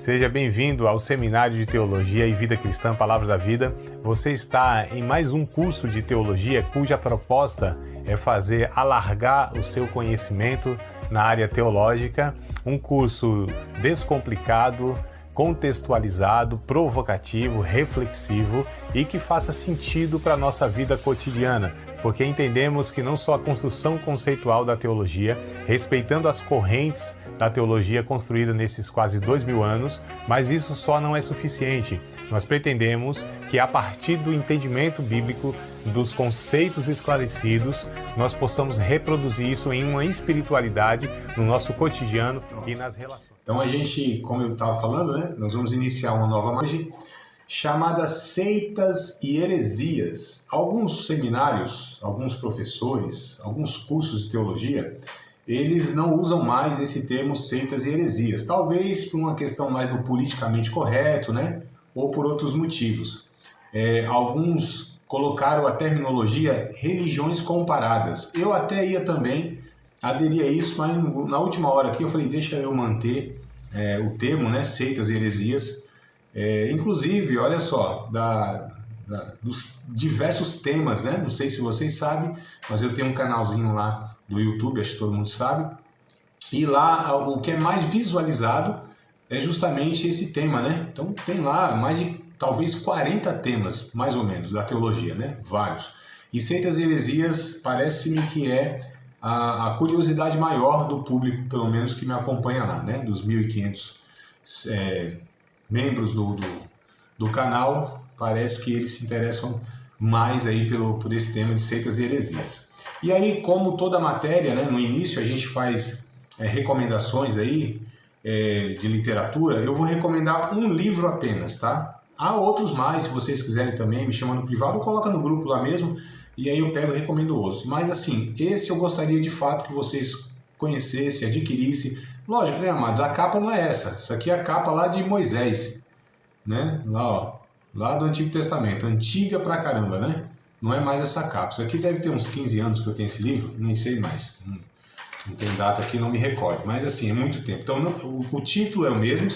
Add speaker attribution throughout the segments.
Speaker 1: Seja bem-vindo ao Seminário de Teologia e Vida Cristã Palavra da Vida. Você está em mais um curso de teologia cuja proposta é fazer alargar o seu conhecimento na área teológica, um curso descomplicado, contextualizado, provocativo, reflexivo e que faça sentido para a nossa vida cotidiana, porque entendemos que não só a construção conceitual da teologia, respeitando as correntes da teologia construída nesses quase 2000 anos, mas isso só não é suficiente. Nós pretendemos que a partir do entendimento bíblico, dos conceitos esclarecidos, nós possamos reproduzir isso em uma espiritualidade no nosso cotidiano e nas relações.
Speaker 2: Então a gente, como eu estava falando, né, nós vamos iniciar uma nova margem chamada Seitas e Heresias. Alguns seminários, alguns professores, alguns cursos de teologia, eles não usam mais esse termo seitas e heresias. Talvez por uma questão mais do politicamente correto, né? Ou por outros motivos. Alguns colocaram a terminologia religiões comparadas. Eu até ia também aderir a isso, mas na última hora aqui eu falei, deixa eu manter o termo, né? Seitas e heresias. Inclusive, olha só, dos diversos temas, né? Não sei se vocês sabem, mas eu tenho um canalzinho lá do YouTube, acho que todo mundo sabe, e lá o que é mais visualizado é justamente esse tema, né? Então tem lá mais de talvez 40 temas, mais ou menos, da teologia, né? Vários. E Seitas e Heresias parece-me que é a curiosidade maior do público, pelo menos que me acompanha lá, né? Dos 1.500 membros do canal, parece que eles se interessam mais aí por esse tema de seitas e heresias. E aí, como toda matéria, né, no início a gente faz recomendações aí de literatura, eu vou recomendar um livro apenas, tá? Há outros mais, se vocês quiserem também, me chamar no privado, ou coloca no grupo lá mesmo, e aí eu pego e recomendo outros. Mas assim, esse eu gostaria de fato que vocês conhecessem, adquirissem. Lógico, né, amados? A capa não é essa. Isso aqui é a capa lá de Moisés, né? Lá, ó, lá do Antigo Testamento. Antiga pra caramba, né? Não é mais essa capa. Isso aqui deve ter uns 15 anos que eu tenho esse livro, nem sei mais. Não tem data aqui, não me recordo. Mas assim, é muito tempo. Então, o título é o mesmo,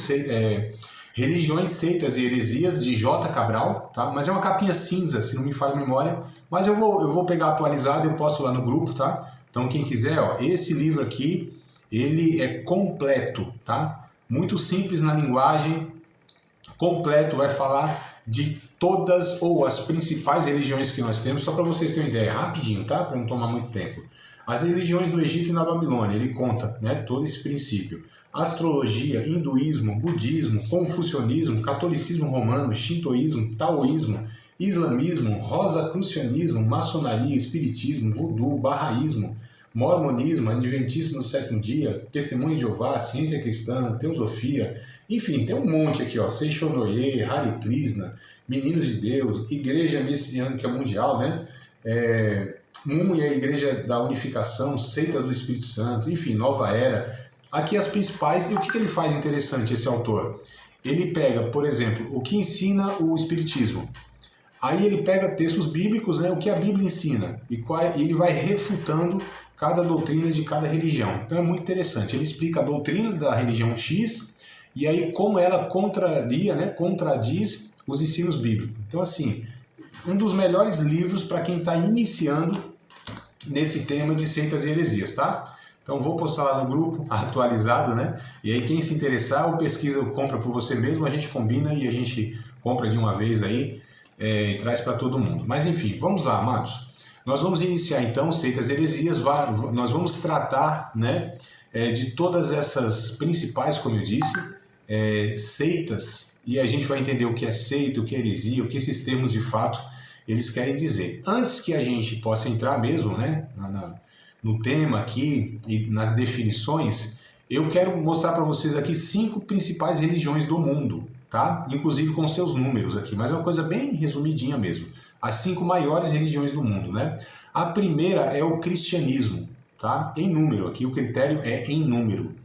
Speaker 2: Religiões, Seitas e Heresias, de J. Cabral, tá? Mas é uma capinha cinza, se não me falha a memória. Mas eu vou pegar atualizado e eu posto lá no grupo, tá? Então, quem quiser, ó, esse livro aqui, ele é completo, tá? Muito simples na linguagem, completo, vai falar de todas ou as principais religiões que nós temos, só para vocês terem uma ideia, rapidinho, tá? Para não tomar muito tempo. As religiões do Egito e na Babilônia, ele conta, né, todo esse princípio. Astrologia, hinduísmo, budismo, confucionismo, catolicismo romano, shintoísmo, taoísmo, islamismo, rosacrucianismo, maçonaria, espiritismo, voodoo, bahaísmo, mormonismo, adventismo do sétimo dia, testemunho de Jeová, ciência cristã, teosofia, enfim, tem um monte aqui, ó, Seixonoye, Hare Krishna, Meninos de Deus, Igreja Messiânica Mundial, né? MUM e a Igreja da Unificação, Seitas do Espírito Santo, enfim, Nova Era. Aqui as principais, e o que ele faz interessante, esse autor? Ele pega, por exemplo, o que ensina o Espiritismo. Aí ele pega textos bíblicos, né, o que a Bíblia ensina, e ele vai refutando cada doutrina de cada religião. Então é muito interessante. Ele explica a doutrina da religião X e aí como ela contradiz os ensinos bíblicos. Então assim, um dos melhores livros para quem está iniciando nesse tema de seitas e heresias, tá? Então vou postar lá no grupo, atualizado, né? E aí quem se interessar, ou pesquisa ou compra por você mesmo, a gente combina e a gente compra de uma vez aí e traz para todo mundo. Mas enfim, vamos lá, amados. Nós vamos iniciar então Seitas e Heresias, nós vamos tratar, né, de todas essas principais, como eu disse, seitas, e a gente vai entender o que é seita, o que é heresia, o que esses termos de fato eles querem dizer. Antes que a gente possa entrar mesmo, né, no tema aqui e nas definições, eu quero mostrar para vocês aqui 5 principais religiões do mundo, tá? Inclusive com seus números aqui, mas é uma coisa bem resumidinha mesmo. As 5 maiores religiões do mundo, né? A primeira é o cristianismo, tá? Em número, aqui o critério é em número.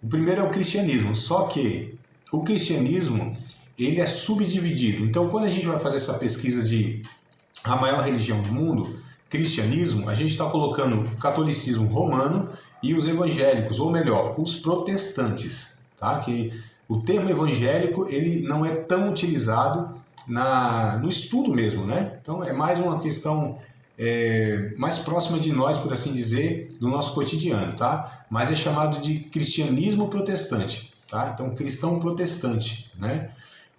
Speaker 2: O primeiro é o cristianismo, só que o cristianismo, ele é subdividido. Então, quando a gente vai fazer essa pesquisa de a maior religião do mundo, cristianismo, a gente está colocando o catolicismo romano e os evangélicos, ou melhor, os protestantes, tá? Que o termo evangélico ele não é tão utilizado no estudo mesmo, né? Então é mais uma questão mais próxima de nós, por assim dizer, do nosso cotidiano, tá? Mas é chamado de cristianismo protestante, tá? Então cristão protestante, né?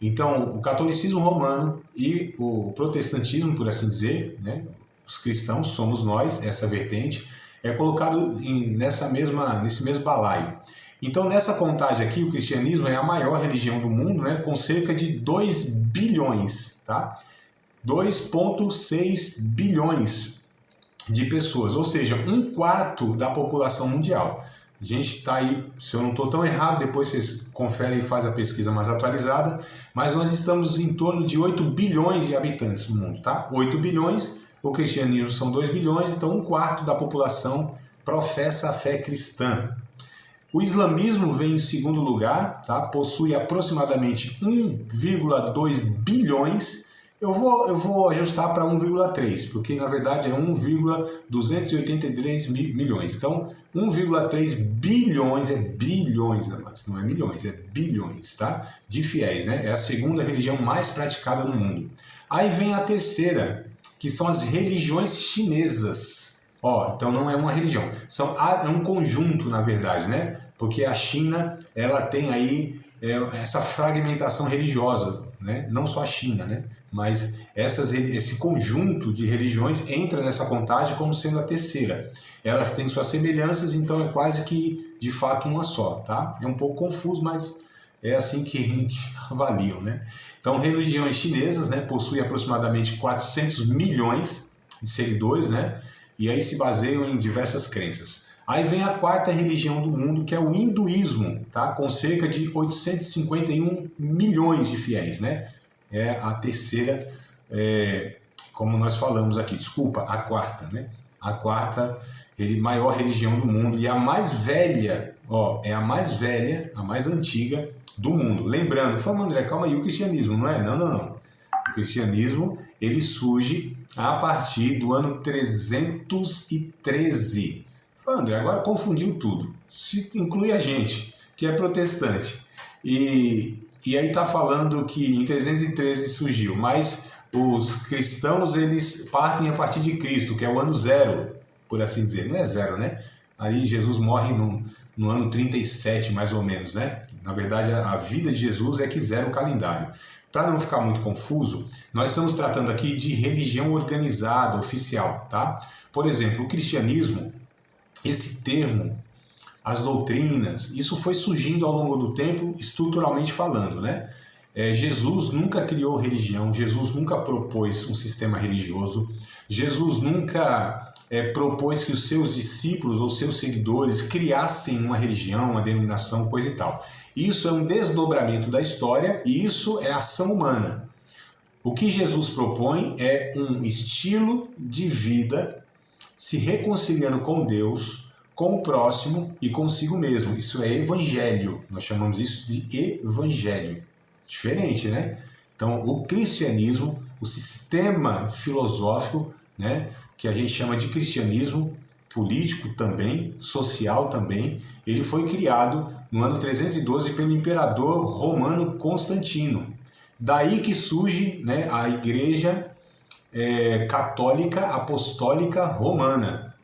Speaker 2: Então o catolicismo romano e o protestantismo, por assim dizer, né? Os cristãos somos nós, essa vertente, é colocado nesse mesmo balaio. Então, nessa contagem aqui, o cristianismo é a maior religião do mundo, né, com cerca de 2 bilhões, tá? 2,6 bilhões de pessoas, ou seja, 1/4 da população mundial. A gente está aí, se eu não estou tão errado, depois vocês conferem e fazem a pesquisa mais atualizada, mas nós estamos em torno de 8 bilhões de habitantes no mundo, tá? 8 bilhões, o cristianismo são 2 bilhões, então 1/4 da população professa a fé cristã. O islamismo vem em segundo lugar, tá? Possui aproximadamente 1,2 bilhões. Eu vou ajustar para 1,3, porque na verdade é 1,283 milhões. Então, 1,3 bilhões, é bilhões, não é milhões, é bilhões, tá? De fiéis, né? É a segunda religião mais praticada no mundo. Aí vem a terceira, que são as religiões chinesas. Então não é uma religião, é um conjunto, na verdade, né? Porque a China, ela tem aí essa fragmentação religiosa, né? Não só a China, né? Mas esse conjunto de religiões entra nessa contagem como sendo a terceira. Elas têm suas semelhanças, então é quase que, de fato, uma só, tá? É um pouco confuso, mas é assim que avaliam, né? Então, religiões chinesas, né, possuem aproximadamente 400 milhões de seguidores, né? E aí se baseiam em diversas crenças. Aí vem a quarta religião do mundo, que é o hinduísmo, tá? Com cerca de 851 milhões de fiéis, né? É a terceira, como nós falamos aqui, desculpa, a quarta, né? A quarta maior religião do mundo e a mais velha, é a mais velha, a mais antiga do mundo. Lembrando, falando, André, calma aí, o cristianismo, não é? Não. O cristianismo, ele surge a partir do ano 313. André, agora confundiu tudo. Se inclui a gente, que é protestante. E aí está falando que em 313 surgiu, mas os cristãos, eles partem a partir de Cristo, que é o ano zero, por assim dizer. Não é zero, né? Aí Jesus morre no ano 37, mais ou menos, né? Na verdade, a vida de Jesus é que zera o calendário. Para não ficar muito confuso, nós estamos tratando aqui de religião organizada, oficial, tá? Por exemplo, o cristianismo, esse termo, as doutrinas, isso foi surgindo ao longo do tempo, estruturalmente falando, né? Jesus nunca criou religião, Jesus nunca propôs um sistema religioso, Jesus nunca propôs que os seus discípulos ou seus seguidores criassem uma religião, uma denominação, coisa e tal. Isso é um desdobramento da história e isso é ação humana. O que Jesus propõe é um estilo de vida se reconciliando com Deus, com o próximo e consigo mesmo. Isso é evangelho, nós chamamos isso de evangelho. Diferente, né? Então, o cristianismo, o sistema filosófico, né, que a gente chama de cristianismo político também, social também, ele foi criado no ano 312 pelo imperador romano Constantino. Daí que surge, né, a Igreja Católica Apostólica Romana.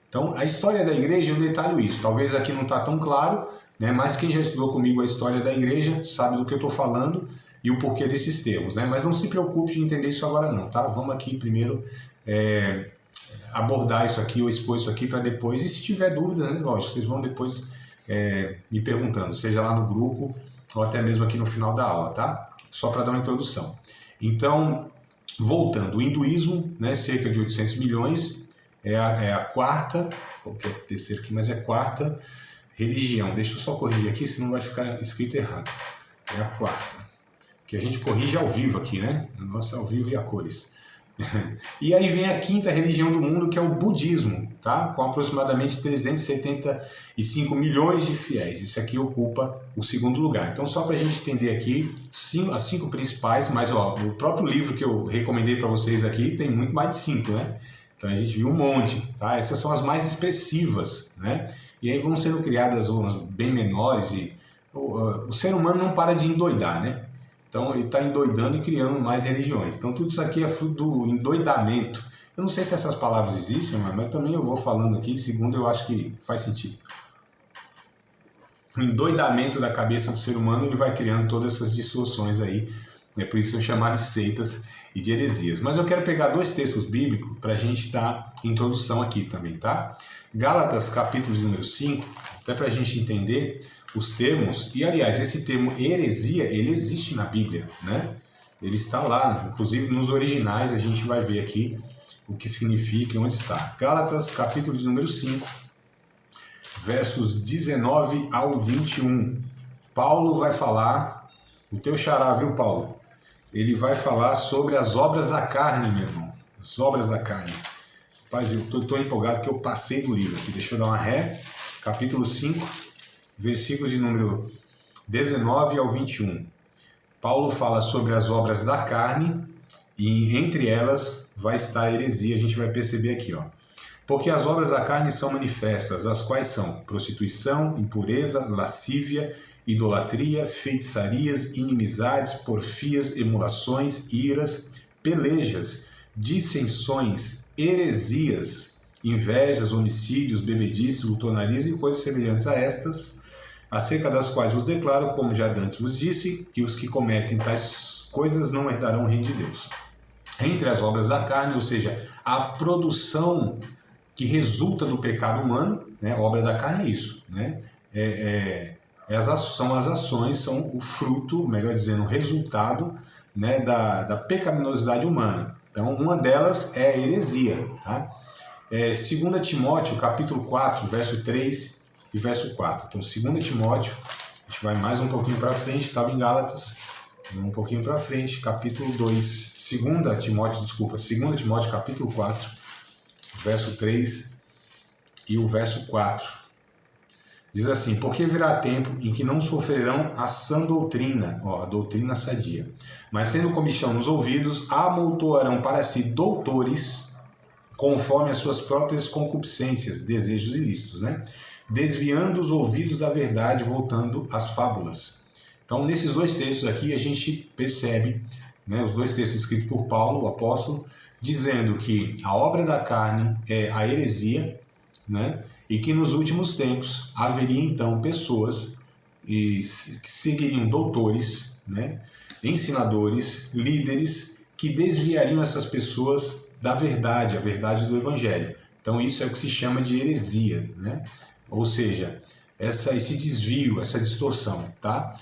Speaker 2: Então, a história da igreja, eu detalho isso. Talvez aqui não está tão claro, né, mas quem já estudou comigo a história da igreja sabe do que eu estou falando e o porquê desses termos, né? Mas não se preocupe de entender isso agora não, tá? Vamos aqui primeiro abordar isso aqui ou expor isso aqui para depois. E se tiver dúvida, né, lógico, vocês vão depois me perguntando, seja lá no grupo ou até mesmo aqui no final da aula, tá? Só para dar uma introdução. Então, voltando, o hinduísmo, né, cerca de 800 milhões, é a quarta, qualquer terceiro aqui, mas é a quarta religião. Deixa eu só corrigir aqui, senão vai ficar escrito errado. É a quarta, que a gente corrige ao vivo aqui, né? O nosso é ao vivo e a cores. E aí vem a quinta religião do mundo, que é o budismo, tá? Com aproximadamente 375 milhões de fiéis. Isso aqui ocupa o segundo lugar. Então, só para a gente entender aqui, as 5 principais, mas o próprio livro que eu recomendei para vocês aqui tem muito mais de 5, né? Então a gente viu um monte, tá? Essas são as mais expressivas, né? E aí vão sendo criadas umas bem menores e o ser humano não para de endoidar, né? Então ele está endoidando e criando mais religiões. Então tudo isso aqui é fruto do endoidamento. Eu não sei se essas palavras existem, mas também eu vou falando aqui, segundo eu acho que faz sentido. O endoidamento da cabeça do ser humano, ele vai criando todas essas distorções aí. É por isso eu chamar de seitas e de heresias. Mas eu quero pegar 2 textos bíblicos para a gente dar introdução aqui também, tá? Gálatas, capítulo de número 5, até para a gente entender os termos. E, aliás, esse termo heresia, ele existe na Bíblia, né? Ele está lá, inclusive nos originais a gente vai ver aqui o que significa e onde está. Gálatas, capítulo de número 5, versos 19 ao 21. Paulo vai falar, o teu xará, viu, Paulo? Ele vai falar sobre as obras da carne, meu irmão. As obras da carne. Rapaz, eu estou empolgado que eu passei do livro aqui. Deixa eu dar uma ré. Capítulo 5, versículos de número 19 ao 21. Paulo fala sobre as obras da carne e entre elas vai estar a heresia. A gente vai perceber aqui, ó. Porque as obras da carne são manifestas, as quais são prostituição, impureza, lascívia, idolatria, feitiçarias, inimizades, porfias, emulações, iras, pelejas, dissensões, heresias, invejas, homicídios, bebedices, glutonarias e coisas semelhantes a estas, acerca das quais vos declaro, como já antes vos disse, que os que cometem tais coisas não herdarão o reino de Deus. Entre as obras da carne, ou seja, a produção que resulta do pecado humano, né? A obra da carne é isso, né? São as ações, são o fruto, melhor dizendo, o resultado, né, da pecaminosidade humana. Então, uma delas é a heresia. Tá? 2 Timóteo, capítulo 4, verso 3 e verso 4. Então, 2 Timóteo, a gente vai mais um pouquinho para frente, estava em Gálatas, um pouquinho para frente, capítulo 2. 2 Timóteo, capítulo 4, verso 3 e o verso 4. Diz assim, porque virá tempo em que não sofrerão a sã doutrina, a doutrina sadia, mas tendo comichão nos ouvidos, amontoarão para si doutores, conforme as suas próprias concupiscências, desejos ilícitos, né? Desviando os ouvidos da verdade, voltando às fábulas. Então, nesses 2 textos aqui, a gente percebe, né, os 2 textos escritos por Paulo, o apóstolo, dizendo que a obra da carne é a heresia, né? E que nos últimos tempos haveria então pessoas que seguiriam doutores, né? Ensinadores, líderes, que desviariam essas pessoas da verdade, a verdade do Evangelho. Então isso é o que se chama de heresia, né? Ou seja, esse desvio, essa distorção. Tá?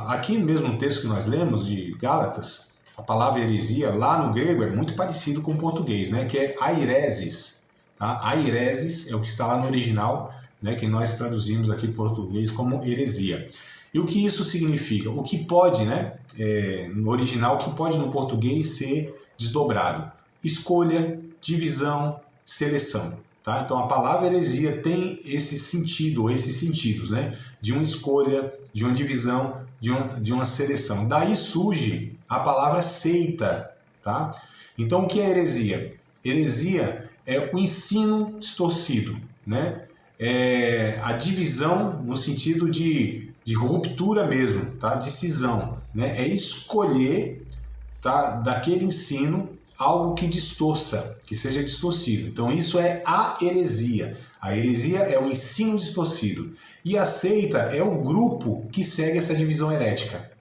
Speaker 2: Aqui mesmo no texto que nós lemos de Gálatas, a palavra heresia lá no grego é muito parecido com o português, né? Que é aireses. Tá? Aireses é o que está lá no original, né? Que nós traduzimos aqui em português como heresia. E o que isso significa? O que pode, né? No original, o que pode no português ser desdobrado? Escolha, divisão, seleção. Tá? Então a palavra heresia tem esse sentido, esses sentidos, né? De uma escolha, de uma divisão, de uma seleção. Daí surge a palavra seita. Tá? Então o que é heresia? Heresia é o ensino distorcido, né? É a divisão no sentido de ruptura mesmo, tá? De cisão, né? É escolher, tá, daquele ensino algo que distorça, que seja distorcido. Então isso é a heresia. A heresia é o ensino distorcido. E a seita é o grupo que segue essa divisão herética.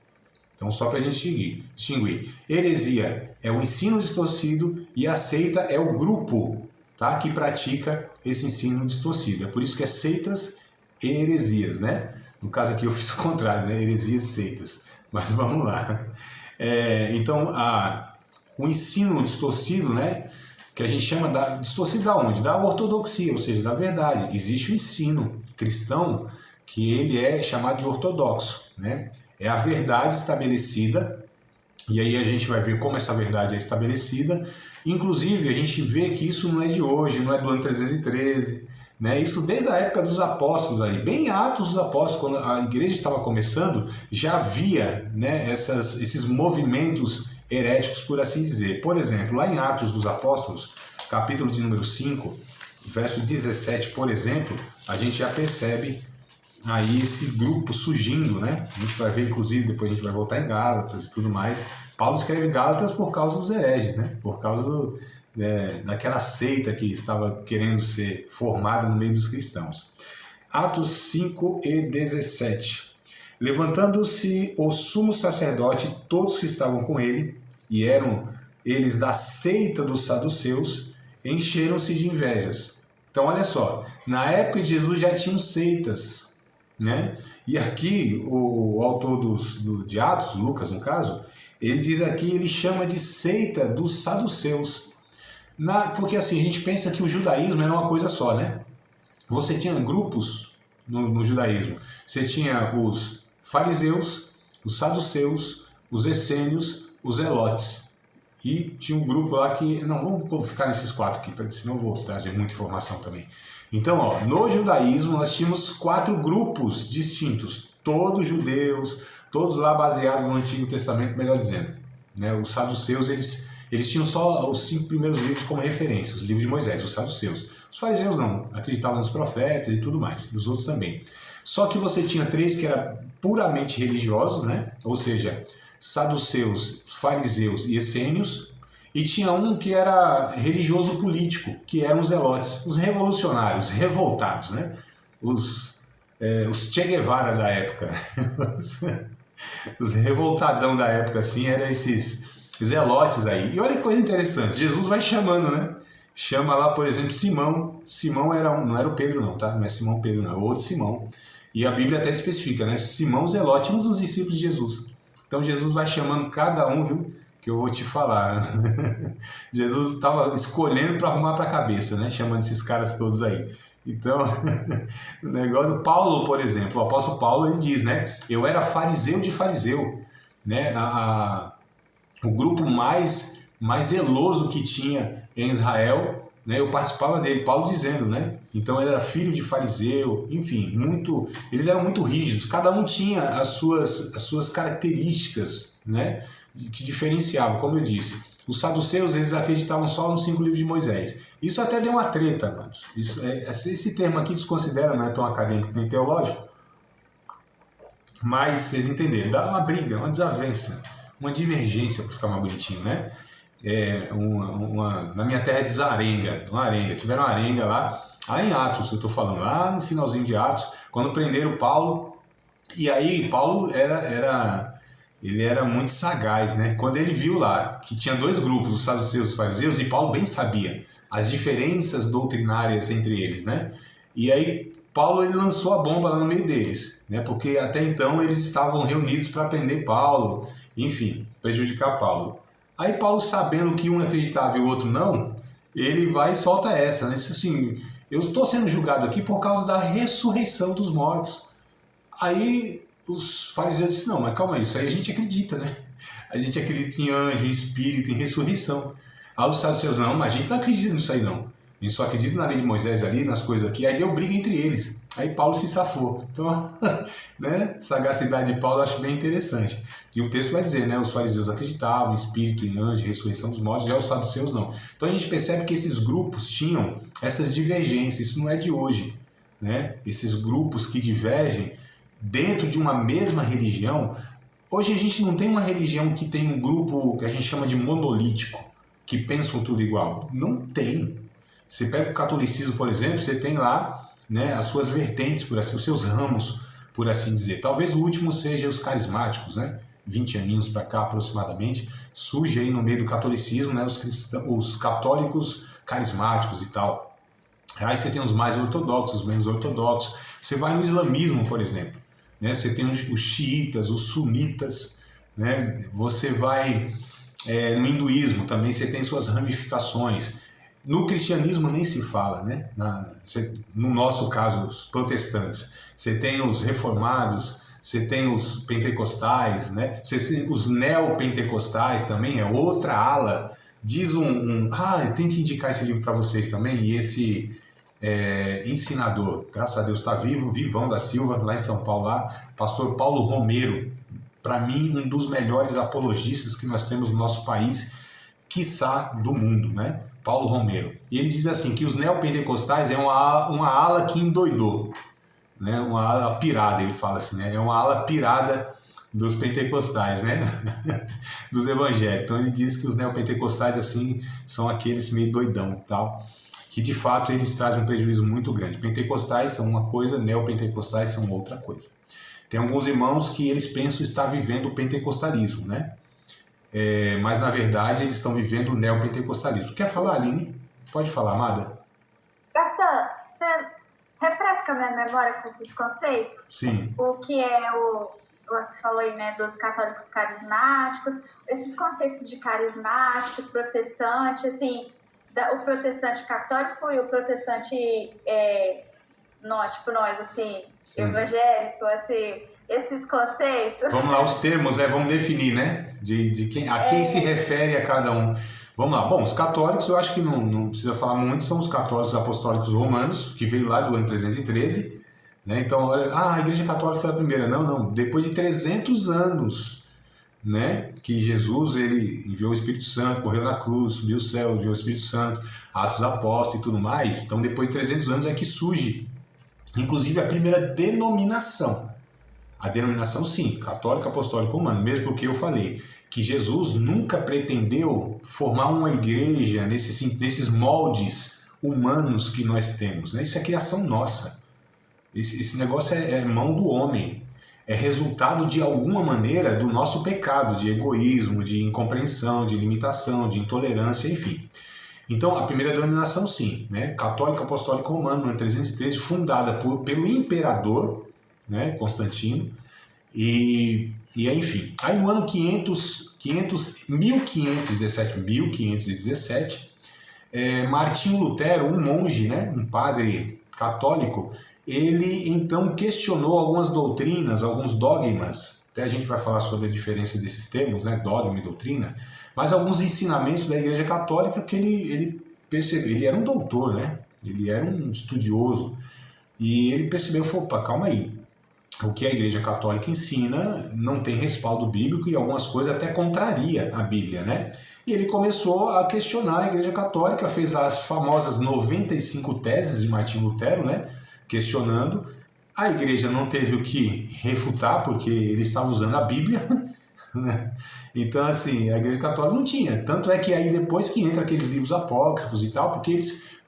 Speaker 2: Então só para a gente distinguir. Heresia é o ensino distorcido e a seita é o grupo, tá, que pratica esse ensino distorcido. É por isso que é seitas e heresias, né? No caso aqui eu fiz o contrário, né? Heresias e seitas. Mas vamos lá. Então, o ensino distorcido, né? Que a gente chama distorcido da onde? Da ortodoxia, ou seja, da verdade. Existe o ensino cristão que ele é chamado de ortodoxo, né? É a verdade estabelecida, e aí a gente vai ver como essa verdade é estabelecida. Inclusive, a gente vê que isso não é de hoje, não é do ano 313, né? Isso desde a época dos apóstolos, aí, bem em Atos dos Apóstolos, quando a igreja estava começando, já havia, né, esses movimentos heréticos, por assim dizer. Por exemplo, lá em Atos dos Apóstolos, capítulo de número 5, verso 17, por exemplo, a gente já percebe aí esse grupo surgindo, né? A gente vai ver, inclusive, depois a gente vai voltar em Gálatas e tudo mais. Paulo escreve Gálatas por causa dos hereges, né? Por causa daquela seita que estava querendo ser formada no meio dos cristãos. Atos 5:17. Levantando-se o sumo sacerdote, todos que estavam com ele, e eram eles da seita dos saduceus, encheram-se de invejas. Então, olha só, na época de Jesus já tinham seitas, né? E aqui, o autor de Atos, Lucas no caso, ele diz aqui, ele chama de seita dos saduceus. Porque assim, a gente pensa que o judaísmo era uma coisa só, né? Você tinha grupos no judaísmo. Você tinha os fariseus, os saduceus, os essênios, os zelotes. E tinha um grupo lá que... Não, vamos ficar nesses 4 aqui, senão eu vou trazer muita informação também. Então, ó, no judaísmo nós tínhamos 4 grupos distintos. Todos judeus, todos lá baseados no Antigo Testamento, melhor dizendo. Né? Os saduceus, eles tinham só os 5 primeiros livros como referência, os livros de Moisés, os saduceus. Os fariseus não, acreditavam nos profetas e tudo mais, e os outros também. Só que você tinha 3 que eram puramente religiosos, né? Ou seja, saduceus, fariseus e essênios, e tinha um que era religioso político, que eram os zelotes, os revolucionários, revoltados, né? Os Che Guevara da época, os revoltadão da época, assim, eram esses zelotes aí. E olha que coisa interessante, Jesus vai chamando, né? Chama lá, por exemplo, Simão. Simão não era o Pedro não, tá? Não é Simão Pedro não, é outro Simão. E a Bíblia até especifica, né? Simão Zelote, um dos discípulos de Jesus. Então Jesus vai chamando cada um, viu? Que eu vou te falar. Jesus estava escolhendo para arrumar para a cabeça, né? Chamando esses caras todos aí. Então, o negócio... Paulo, por exemplo, o apóstolo Paulo, ele diz, né? Eu era fariseu de fariseu, né? O grupo mais zeloso que tinha em Israel, né? Eu participava dele, Paulo dizendo, né? Então ele era filho de fariseu, enfim, eles eram muito rígidos, cada um tinha as suas características, né? Que diferenciavam, como eu disse. Os saduceus, eles acreditavam só nos 5 livros de Moisés. Isso até deu uma treta, amados. Esse termo aqui desconsidera, não é tão acadêmico nem teológico, mas vocês entenderam, dá uma briga, uma desavença, uma divergência, para ficar mais bonitinho, né? Na minha terra diz arenga, tiveram uma arenga lá em Atos, eu estou falando, lá no finalzinho de Atos, quando prenderam Paulo, e aí Paulo ele era muito sagaz, né? Quando ele viu lá que tinha 2 grupos, os saduceus e os fariseus, e Paulo bem sabia as diferenças doutrinárias entre eles, né? E aí Paulo ele lançou a bomba lá no meio deles, né? Porque até então eles estavam reunidos para prender Paulo, enfim, prejudicar Paulo. Aí Paulo, sabendo que um acreditava e o outro não, ele vai e solta essa, né? Diz assim, eu estou sendo julgado aqui por causa da ressurreição dos mortos. Aí os fariseus disseram, não, mas calma aí, isso aí a gente acredita, né? A gente acredita em anjo, em espírito, em ressurreição. Aí os saduceus, não, mas a gente não acredita nisso aí não. A gente só acredita na lei de Moisés ali, nas coisas aqui. Aí deu briga entre eles. Aí Paulo se safou. Então, né? Sagacidade de Paulo eu acho bem interessante. E o texto vai dizer, né? Os fariseus acreditavam em espírito, em anjo, em ressurreição dos mortos, já os saduceus não. Então a gente percebe que esses grupos tinham essas divergências. Isso não é de hoje, né? Esses grupos que divergem dentro de uma mesma religião. Hoje a gente não tem uma religião que tem um grupo que a gente chama de monolítico, que pensam tudo igual. Não tem. Você pega o catolicismo, por exemplo, você tem lá, né, as suas vertentes, por assim, os seus ramos, por assim dizer. Talvez o último seja os carismáticos, né? 20 aninhos para cá aproximadamente, surge aí no meio do catolicismo, né, os católicos carismáticos e tal. Aí você tem os mais ortodoxos, os menos ortodoxos. Você vai no islamismo, por exemplo, né? Você tem os xiitas, os sunitas, né? Você vai no hinduísmo também, você tem suas ramificações. No cristianismo nem se fala, né? No nosso caso, os protestantes. Você tem os reformados, você tem os pentecostais, né? Você tem os neopentecostais também, é outra ala. Diz eu tenho que indicar esse livro para vocês também, e esse ensinador, graças a Deus está vivo, Vivão da Silva, lá em São Paulo, lá, pastor Paulo Romero, para mim um dos melhores apologistas que nós temos no nosso país, quiçá do mundo, né? Paulo Romero. E ele diz assim, que os neopentecostais é uma ala que endoidou. né? Uma ala pirada, ele fala assim, né? É uma ala pirada dos pentecostais, né? Dos evangélicos. Então ele diz que os neopentecostais assim são aqueles meio doidão e tal, que de fato eles trazem um prejuízo muito grande. Pentecostais são uma coisa, neopentecostais são outra coisa. Tem alguns irmãos que eles pensam estar vivendo o pentecostalismo, né? Mas na verdade eles estão vivendo o neopentecostalismo. Quer falar, Aline? Pode falar, amada.
Speaker 3: Gastão, você refresca a minha memória com esses conceitos?
Speaker 2: Sim.
Speaker 3: O que é você falou aí, né, dos católicos carismáticos, esses conceitos de carismático, protestante, assim, o protestante católico e o protestante, nós, assim, sim, evangélico, assim, esses conceitos.
Speaker 2: Vamos lá, os termos, vamos definir, né, a quem se refere a cada um. Vamos lá, bom, os católicos, eu acho que não precisa falar muito, são os católicos apostólicos romanos, que veio lá do ano 313, né? Então, olha, a Igreja Católica foi a primeira. Não, depois de 300 anos, né, que Jesus ele enviou o Espírito Santo, morreu na cruz, subiu ao céu, enviou o Espírito Santo, Atos Apóstolos e tudo mais. Então, depois de 300 anos é que surge, inclusive, a primeira denominação. A denominação, sim, católica, apostólica, romana, mesmo porque eu falei que Jesus nunca pretendeu formar uma igreja nesses moldes humanos que nós temos, né? Isso é criação nossa. Esse negócio é mão do homem. É resultado de alguma maneira do nosso pecado, de egoísmo, de incompreensão, de limitação, de intolerância, enfim. Então, a primeira denominação, sim, né? Católica, apostólica, romana, no ano 313, fundada pelo imperador, né, Constantino, e enfim. Aí no ano 1517, Martinho Lutero, um monge, né, um padre católico, ele então questionou algumas doutrinas, alguns dogmas. Até a gente vai falar sobre a diferença desses termos, né, dogma e doutrina, mas alguns ensinamentos da Igreja Católica que ele percebeu. Ele era um doutor, né? Ele era um estudioso, e ele percebeu, falou, opa, calma aí, o que a Igreja Católica ensina não tem respaldo bíblico e algumas coisas até contraria a Bíblia, né? E ele começou a questionar a Igreja Católica, fez as famosas 95 teses de Martinho Lutero, né? Questionando. A Igreja não teve o que refutar, porque ele estava usando a Bíblia, né? Então, assim, a Igreja Católica não tinha. Tanto é que aí depois que entra aqueles livros apócrifos e tal, porque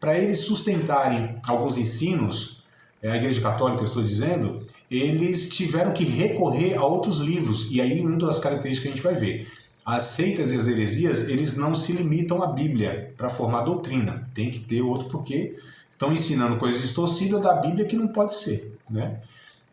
Speaker 2: para eles sustentarem alguns ensinos, a Igreja Católica, eu estou dizendo, eles tiveram que recorrer a outros livros. E aí, uma das características que a gente vai ver. As seitas e as heresias, eles não se limitam à Bíblia para formar doutrina. Tem que ter outro, porque estão ensinando coisas distorcidas da Bíblia que não pode ser, né?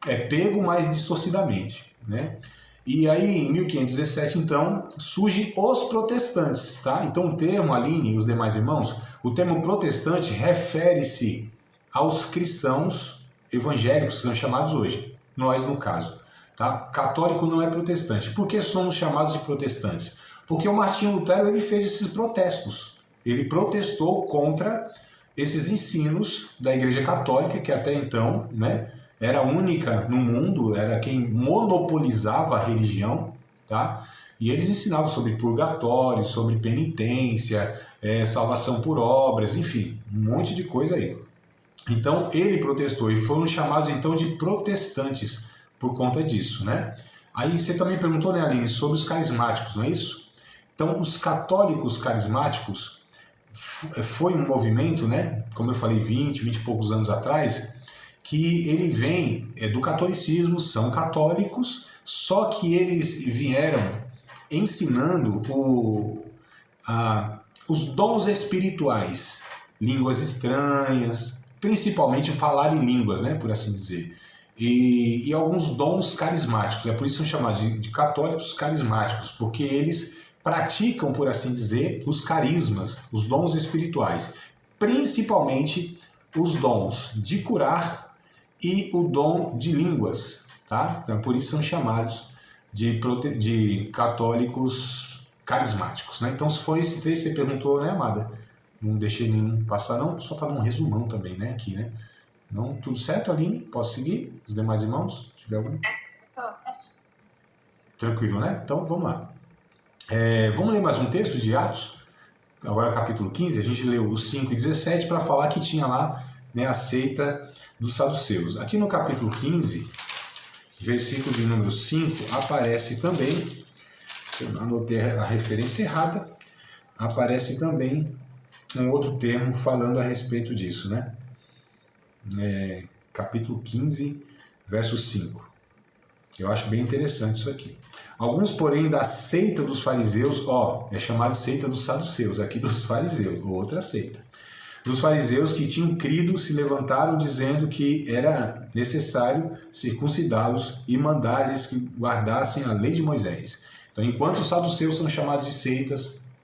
Speaker 2: É pego mais distorcidamente, né? E aí, em 1517, então, surgem os protestantes, tá? Então, o termo, Aline e os demais irmãos, o termo protestante refere-se aos cristãos evangélicos que são chamados hoje, nós no caso, tá? Católico não é protestante. Por que somos chamados de protestantes? Porque o Martinho Lutero ele fez esses protestos, ele protestou contra esses ensinos da Igreja Católica, que até então, né, era a única no mundo, era quem monopolizava a religião, tá? E eles ensinavam sobre purgatório, sobre penitência, salvação por obras, enfim, um monte de coisa aí. Então ele protestou e foram chamados então de protestantes por conta disso, né? Aí você também perguntou, né, Aline, sobre os carismáticos, não é isso? Então os católicos carismáticos foi um movimento, né, como eu falei, 20 e poucos anos atrás, que ele vem do catolicismo, são católicos, só que eles vieram ensinando os dons espirituais, línguas estranhas, principalmente falar em línguas, né, por assim dizer, e alguns dons carismáticos. É por isso que são chamados de católicos carismáticos, porque eles praticam, por assim dizer, os carismas, os dons espirituais, principalmente os dons de curar e o dom de línguas, tá? Então, por isso são chamados de católicos carismáticos, né? Então, se for esses três que você perguntou, né, amada? Não deixei nenhum passar, não, só para dar um resumão também, né, aqui, né? Não, tudo certo, Aline? Posso seguir? Os demais irmãos? Se tiver algum? Tranquilo, né? Então, vamos lá. Vamos ler mais um texto de Atos? Agora capítulo 15, a gente leu os 5 e 17 para falar que tinha lá né, a seita dos saduceus. Aqui no capítulo 15, versículo de número 5, aparece também, se eu anotei a referência errada, aparece também um outro termo falando a respeito disso, né? Capítulo 15, verso 5. Eu acho bem interessante isso aqui. Alguns, porém, da seita dos fariseus, é chamado seita dos saduceus, aqui dos fariseus, outra seita. Dos fariseus que tinham crido se levantaram dizendo que era necessário circuncidá-los e mandar-lhes que guardassem a lei de Moisés. Então, enquanto os saduceus são chamados de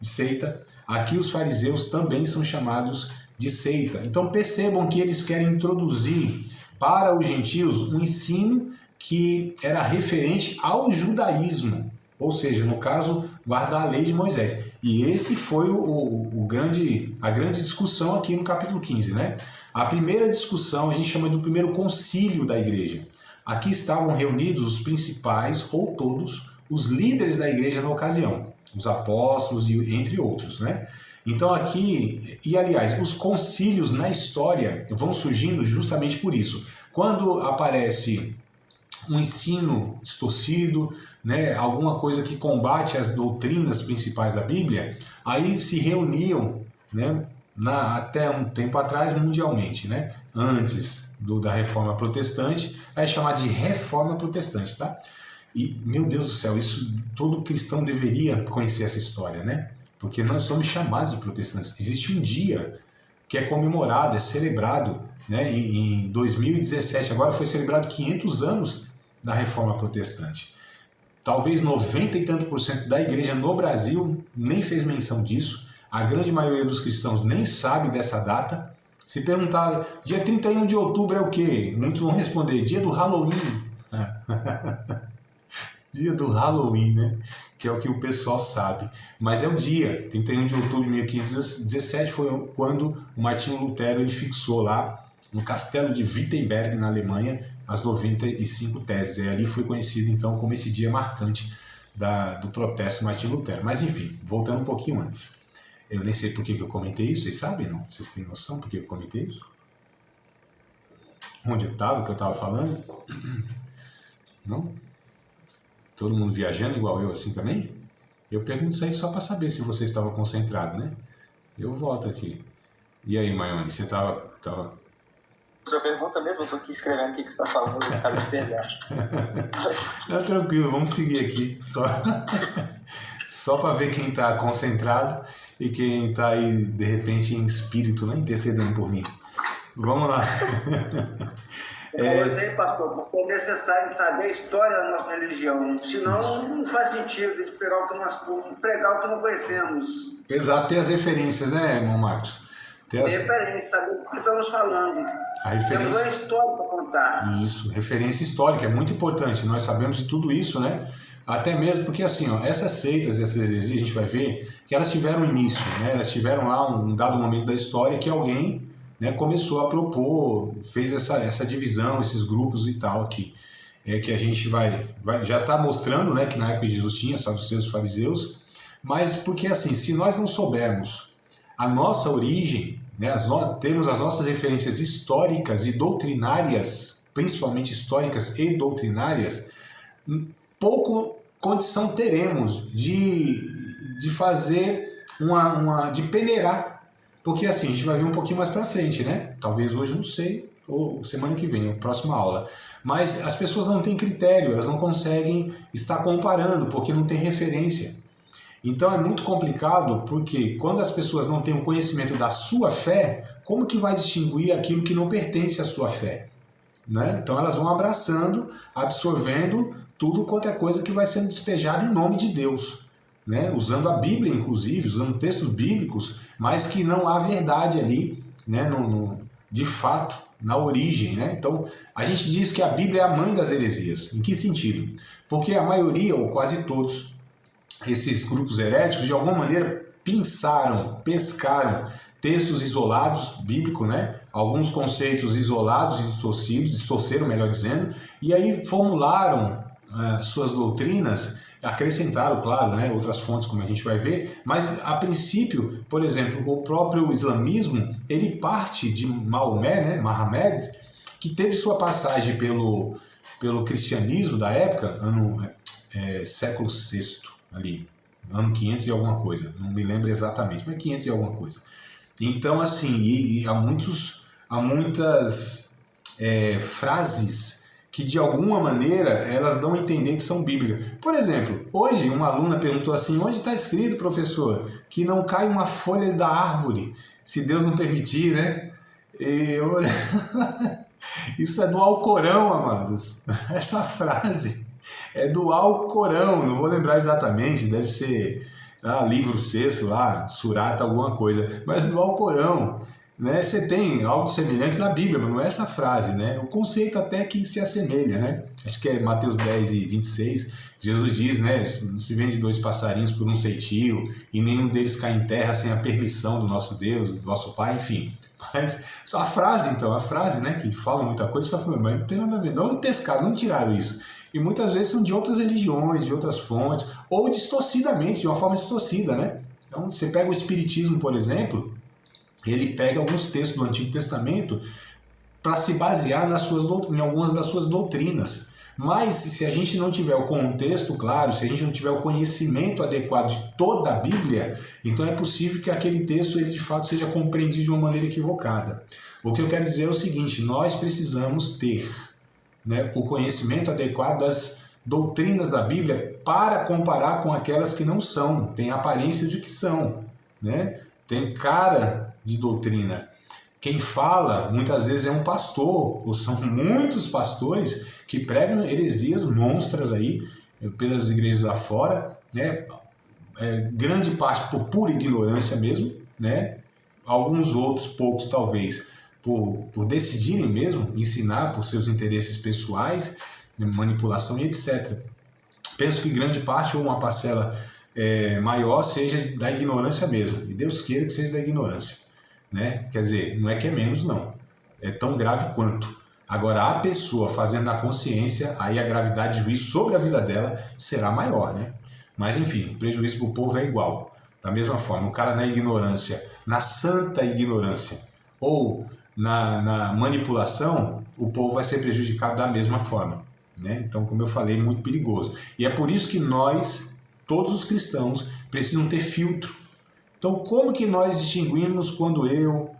Speaker 2: seita, aqui os fariseus também são chamados de seita. Então percebam que eles querem introduzir para os gentios um ensino que era referente ao judaísmo, ou seja, no caso, guardar a lei de Moisés. E esse foi a grande discussão aqui no capítulo 15, né? A primeira discussão a gente chama do primeiro concílio da igreja. Aqui estavam reunidos os principais, ou todos, os líderes da igreja na ocasião, os apóstolos e entre outros, né? Então aqui, e aliás, os concílios na história vão surgindo justamente por isso. Quando aparece um ensino distorcido, né, alguma coisa que combate as doutrinas principais da Bíblia, aí se reuniam, né, até um tempo atrás mundialmente, né, antes da Reforma Protestante, é chamado de Reforma Protestante, tá? E, meu Deus do céu, isso todo cristão deveria conhecer essa história, né? Porque nós somos chamados de protestantes. Existe um dia que é comemorado, é celebrado, né? Em 2017, agora foi celebrado 500 anos da Reforma Protestante. Talvez 90 e tanto % da igreja no Brasil nem fez menção disso. A grande maioria dos cristãos nem sabe dessa data. Se perguntar, dia 31 de outubro é o quê? Muitos vão responder, dia do Halloween. Dia do Halloween, né? Que é o que o pessoal sabe. Mas é o dia, 31 de outubro de 1517, foi quando o Martinho Lutero ele fixou lá no castelo de Wittenberg, na Alemanha, as 95 teses. E ali foi conhecido, então, como esse dia marcante do protesto Martinho Lutero. Mas, enfim, voltando um pouquinho antes. Eu nem sei por que eu comentei isso, vocês sabem, não? Vocês têm noção por que eu comentei isso? Onde eu estava, o que eu estava falando? Não? Todo mundo viajando igual eu assim também? Eu pergunto isso aí só para saber se você estava concentrado, né? Eu volto aqui. E aí, Maione, você estava...
Speaker 4: Sua pergunta mesmo, eu estou aqui escrevendo o que você está falando, eu quero me pegar.
Speaker 2: Não, tranquilo, vamos seguir aqui. Só para ver quem está concentrado e quem está aí, de repente, em espírito, né? Intercedendo por mim. Vamos lá.
Speaker 5: Eu gostei, pastor, porque é necessário saber a história da nossa religião. Senão não faz sentido de pregar o que não conhecemos.
Speaker 2: Exato, ter as referências, né, irmão Marcos?
Speaker 5: Referência, saber o que estamos falando.
Speaker 2: A referência...
Speaker 5: Temos uma história para contar.
Speaker 2: Isso, referência histórica, é muito importante. Nós sabemos de tudo isso, né? Até mesmo porque, assim, essas seitas, essas heresias, a gente vai ver que elas tiveram início, né? Elas tiveram lá um dado momento da história que alguém... né, começou a propor, fez essa divisão, esses grupos e tal aqui, que a gente já está mostrando, né, que na época de Jesus tinha saduceus e fariseus, mas porque assim, se nós não soubermos a nossa origem, né, temos as nossas referências históricas e doutrinárias, principalmente históricas e doutrinárias, pouco condição teremos de fazer de peneirar. Porque assim, a gente vai ver um pouquinho mais pra frente, né? Talvez hoje, não sei, ou semana que vem, a próxima aula. Mas as pessoas não têm critério, elas não conseguem estar comparando, porque não tem referência. Então é muito complicado, porque quando as pessoas não têm o conhecimento da sua fé, como que vai distinguir aquilo que não pertence à sua fé? Né? Então elas vão abraçando, absorvendo tudo quanto é coisa que vai sendo despejada em nome de Deus. Né? Usando a Bíblia, inclusive, usando textos bíblicos, mas que não há verdade ali, né? De fato, na origem. Né? Então, a gente diz que a Bíblia é a mãe das heresias. Em que sentido? Porque a maioria, ou quase todos, esses grupos heréticos, de alguma maneira, pescaram textos isolados, bíblicos, né? Alguns conceitos isolados e distorceram, melhor dizendo, e aí formularam suas doutrinas acrescentaram, claro, né, outras fontes, como a gente vai ver, mas a princípio, por exemplo, o próprio islamismo, ele parte de Maomé, né, Muhammad, que teve sua passagem pelo cristianismo da época, século VI, ali, ano 500 e alguma coisa, não me lembro exatamente, mas 500 e alguma coisa. Então, assim, e há muitas frases que, de alguma maneira, elas dão a entender que são bíblicas. Por exemplo, hoje uma aluna perguntou assim, onde está escrito, professor, que não cai uma folha da árvore, se Deus não permitir, né? E eu... Isso é do Alcorão, amados. Essa frase é do Alcorão, não vou lembrar exatamente, deve ser livro sexto, lá, surata, alguma coisa, mas do Alcorão. Né? Você tem algo semelhante na Bíblia, mas não é essa frase, né? O conceito até que se assemelha, né? Acho que é Mateus 10:26, Jesus diz, né? Não se vende 2 passarinhos por um ceitio, e nenhum deles cai em terra sem a permissão do nosso Deus, do nosso Pai, enfim. Mas só a frase, então, né? Que fala muita coisa, você fala, mas não tem nada a ver, não pescaram, não tiraram isso. E muitas vezes são de outras religiões, de outras fontes, ou distorcidamente, de uma forma distorcida, né? Então, você pega o Espiritismo, por exemplo, ele pega alguns textos do Antigo Testamento para se basear em algumas das suas doutrinas. Mas se a gente não tiver o contexto claro, se a gente não tiver o conhecimento adequado de toda a Bíblia, então é possível que aquele texto ele de fato seja compreendido de uma maneira equivocada. O que eu quero dizer é o seguinte, nós precisamos ter, né, o conhecimento adequado das doutrinas da Bíblia para comparar com aquelas que não são, têm aparência de que são, né? Tem cara de doutrina. Quem fala, muitas vezes, é um pastor, ou são muitos pastores que pregam heresias monstras aí, pelas igrejas afora, né? Grande parte por pura ignorância mesmo, né? Alguns outros, poucos talvez, por decidirem mesmo ensinar por seus interesses pessoais, manipulação e etc. Penso que grande parte ou uma parcela maior seja da ignorância mesmo, e Deus queira que seja da ignorância, né? Quer dizer, não é que é menos não, é tão grave quanto. Agora a pessoa fazendo a consciência, aí a gravidade de juízo sobre a vida dela será maior, né? Mas enfim, o prejuízo para o povo é igual, da mesma forma, o cara na ignorância, na santa ignorância, ou na manipulação, o povo vai ser prejudicado da mesma forma, né? Então, como eu falei, muito perigoso, e é por isso que nós, todos os cristãos, precisam ter filtro. Então, como que nós distinguimos quando eu,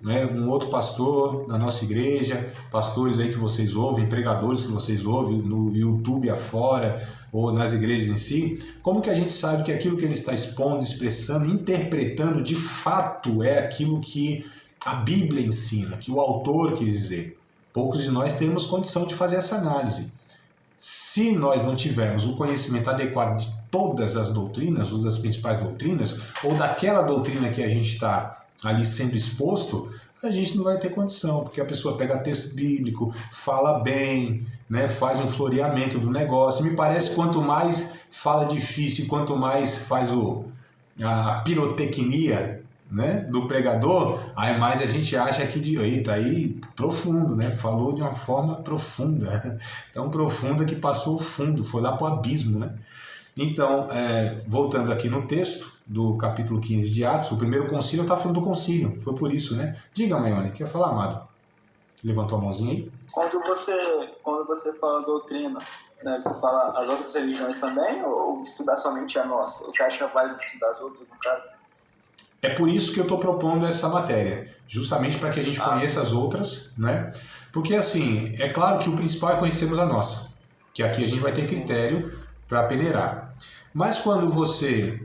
Speaker 2: né, um outro pastor da nossa igreja, pastores aí que vocês ouvem, pregadores que vocês ouvem no YouTube afora, ou nas igrejas em si, como que a gente sabe que aquilo que ele está expondo, expressando, interpretando, de fato é aquilo que a Bíblia ensina, que o autor quis dizer? Poucos de nós temos condição de fazer essa análise. Se nós não tivermos o conhecimento adequado de todas as doutrinas, ou das principais doutrinas, ou daquela doutrina que a gente está ali sendo exposto, a gente não vai ter condição, porque a pessoa pega texto bíblico, fala bem, né, faz um floreamento do negócio. Me parece que quanto mais fala difícil, quanto mais faz a pirotecnia, né, do pregador, aí mais a gente acha que eita, aí profundo, né? Falou de uma forma profunda, tão profunda que passou o fundo, foi lá para o abismo, né? Então, voltando aqui no texto do capítulo 15 de Atos, o primeiro concílio, eu estava falando do concílio, foi por isso, né? Diga, Maione, quer falar, amado? Levantou a mãozinha aí.
Speaker 4: Quando você fala doutrina, né, você fala as outras religiões também, ou estudar somente a nossa? Você acha que vale estudar as outras, no caso?
Speaker 2: É por isso que eu estou propondo essa matéria, justamente para que a gente conheça as outras, né? Porque, assim, é claro que o principal é conhecermos a nossa, que aqui a gente vai ter critério para peneirar. Mas quando você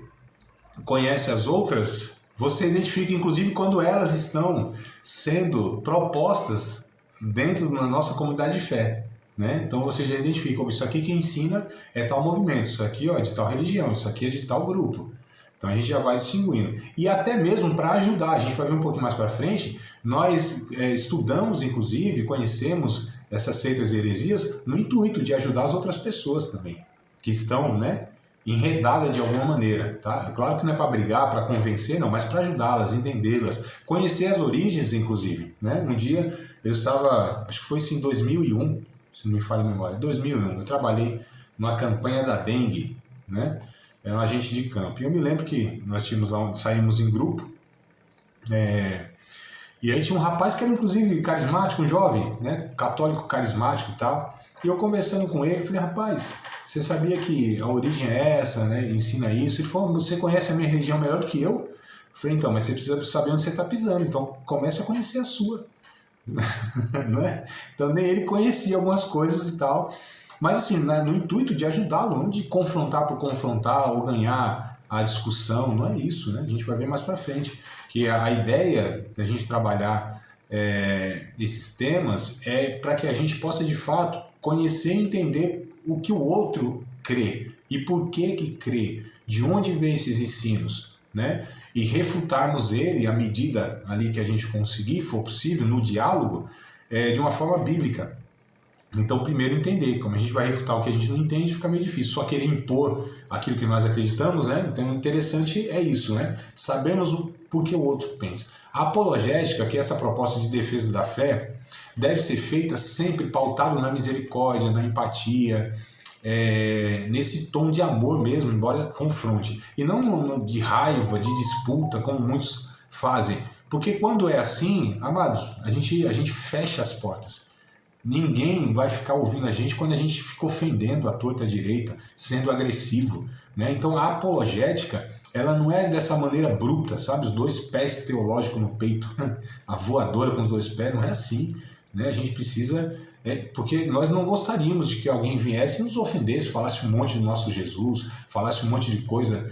Speaker 2: conhece as outras, você identifica, inclusive, quando elas estão sendo propostas dentro da nossa comunidade de fé, né? Então você já identifica, isso aqui que ensina é tal movimento, isso aqui é de tal religião, isso aqui é de tal grupo. Então a gente já vai distinguindo. E até mesmo para ajudar, a gente vai ver um pouquinho mais para frente, nós estudamos, inclusive, conhecemos essas seitas e heresias no intuito de ajudar as outras pessoas também, que estão, né, enredadas de alguma maneira. Tá? É claro que não é para brigar, para convencer, não, mas para ajudá-las, entendê-las, conhecer as origens, inclusive. Né? Um dia eu estava, acho que foi em 2001, se não me falha a memória, 2001, eu trabalhei numa campanha da dengue, né? Era um agente de campo. E eu me lembro que nós saímos em grupo, e aí tinha um rapaz que era inclusive carismático, um jovem, né? Católico carismático e tal. E eu conversando com ele, falei, rapaz, você sabia que a origem é essa, né? Ensina isso. Ele falou, você conhece a minha religião melhor do que eu? Eu falei, então, mas você precisa saber onde você está pisando, então comece a conhecer a sua. Né? Então nem ele conhecia algumas coisas e tal, mas assim, no intuito de ajudá-lo, não de confrontar por confrontar ou ganhar a discussão, não é isso, né? A gente vai ver mais para frente que a ideia da gente trabalhar esses temas é para que a gente possa de fato conhecer e entender o que o outro crê e por que crê, de onde vem esses ensinos, né? E refutarmos ele à medida ali que a gente conseguir, for possível, no diálogo, de uma forma bíblica. Então, primeiro entender, como a gente vai refutar o que a gente não entende, fica meio difícil, só querer impor aquilo que nós acreditamos, né? Então, o interessante é isso, né? Sabermos o porquê o outro pensa. A apologética, que é essa proposta de defesa da fé, deve ser feita sempre pautado na misericórdia, na empatia, nesse tom de amor mesmo, embora confronte, e não de raiva, de disputa, como muitos fazem, porque quando é assim, amados, a gente fecha as portas. Ninguém vai ficar ouvindo a gente quando a gente fica ofendendo a torta direita, sendo agressivo, né? Então a apologética, ela não é dessa maneira bruta, sabe, os dois pés teológicos no peito, a voadora com os dois pés, não é assim, né? A gente precisa... porque nós não gostaríamos de que alguém viesse e nos ofendesse, falasse um monte do nosso Jesus, falasse um monte de coisa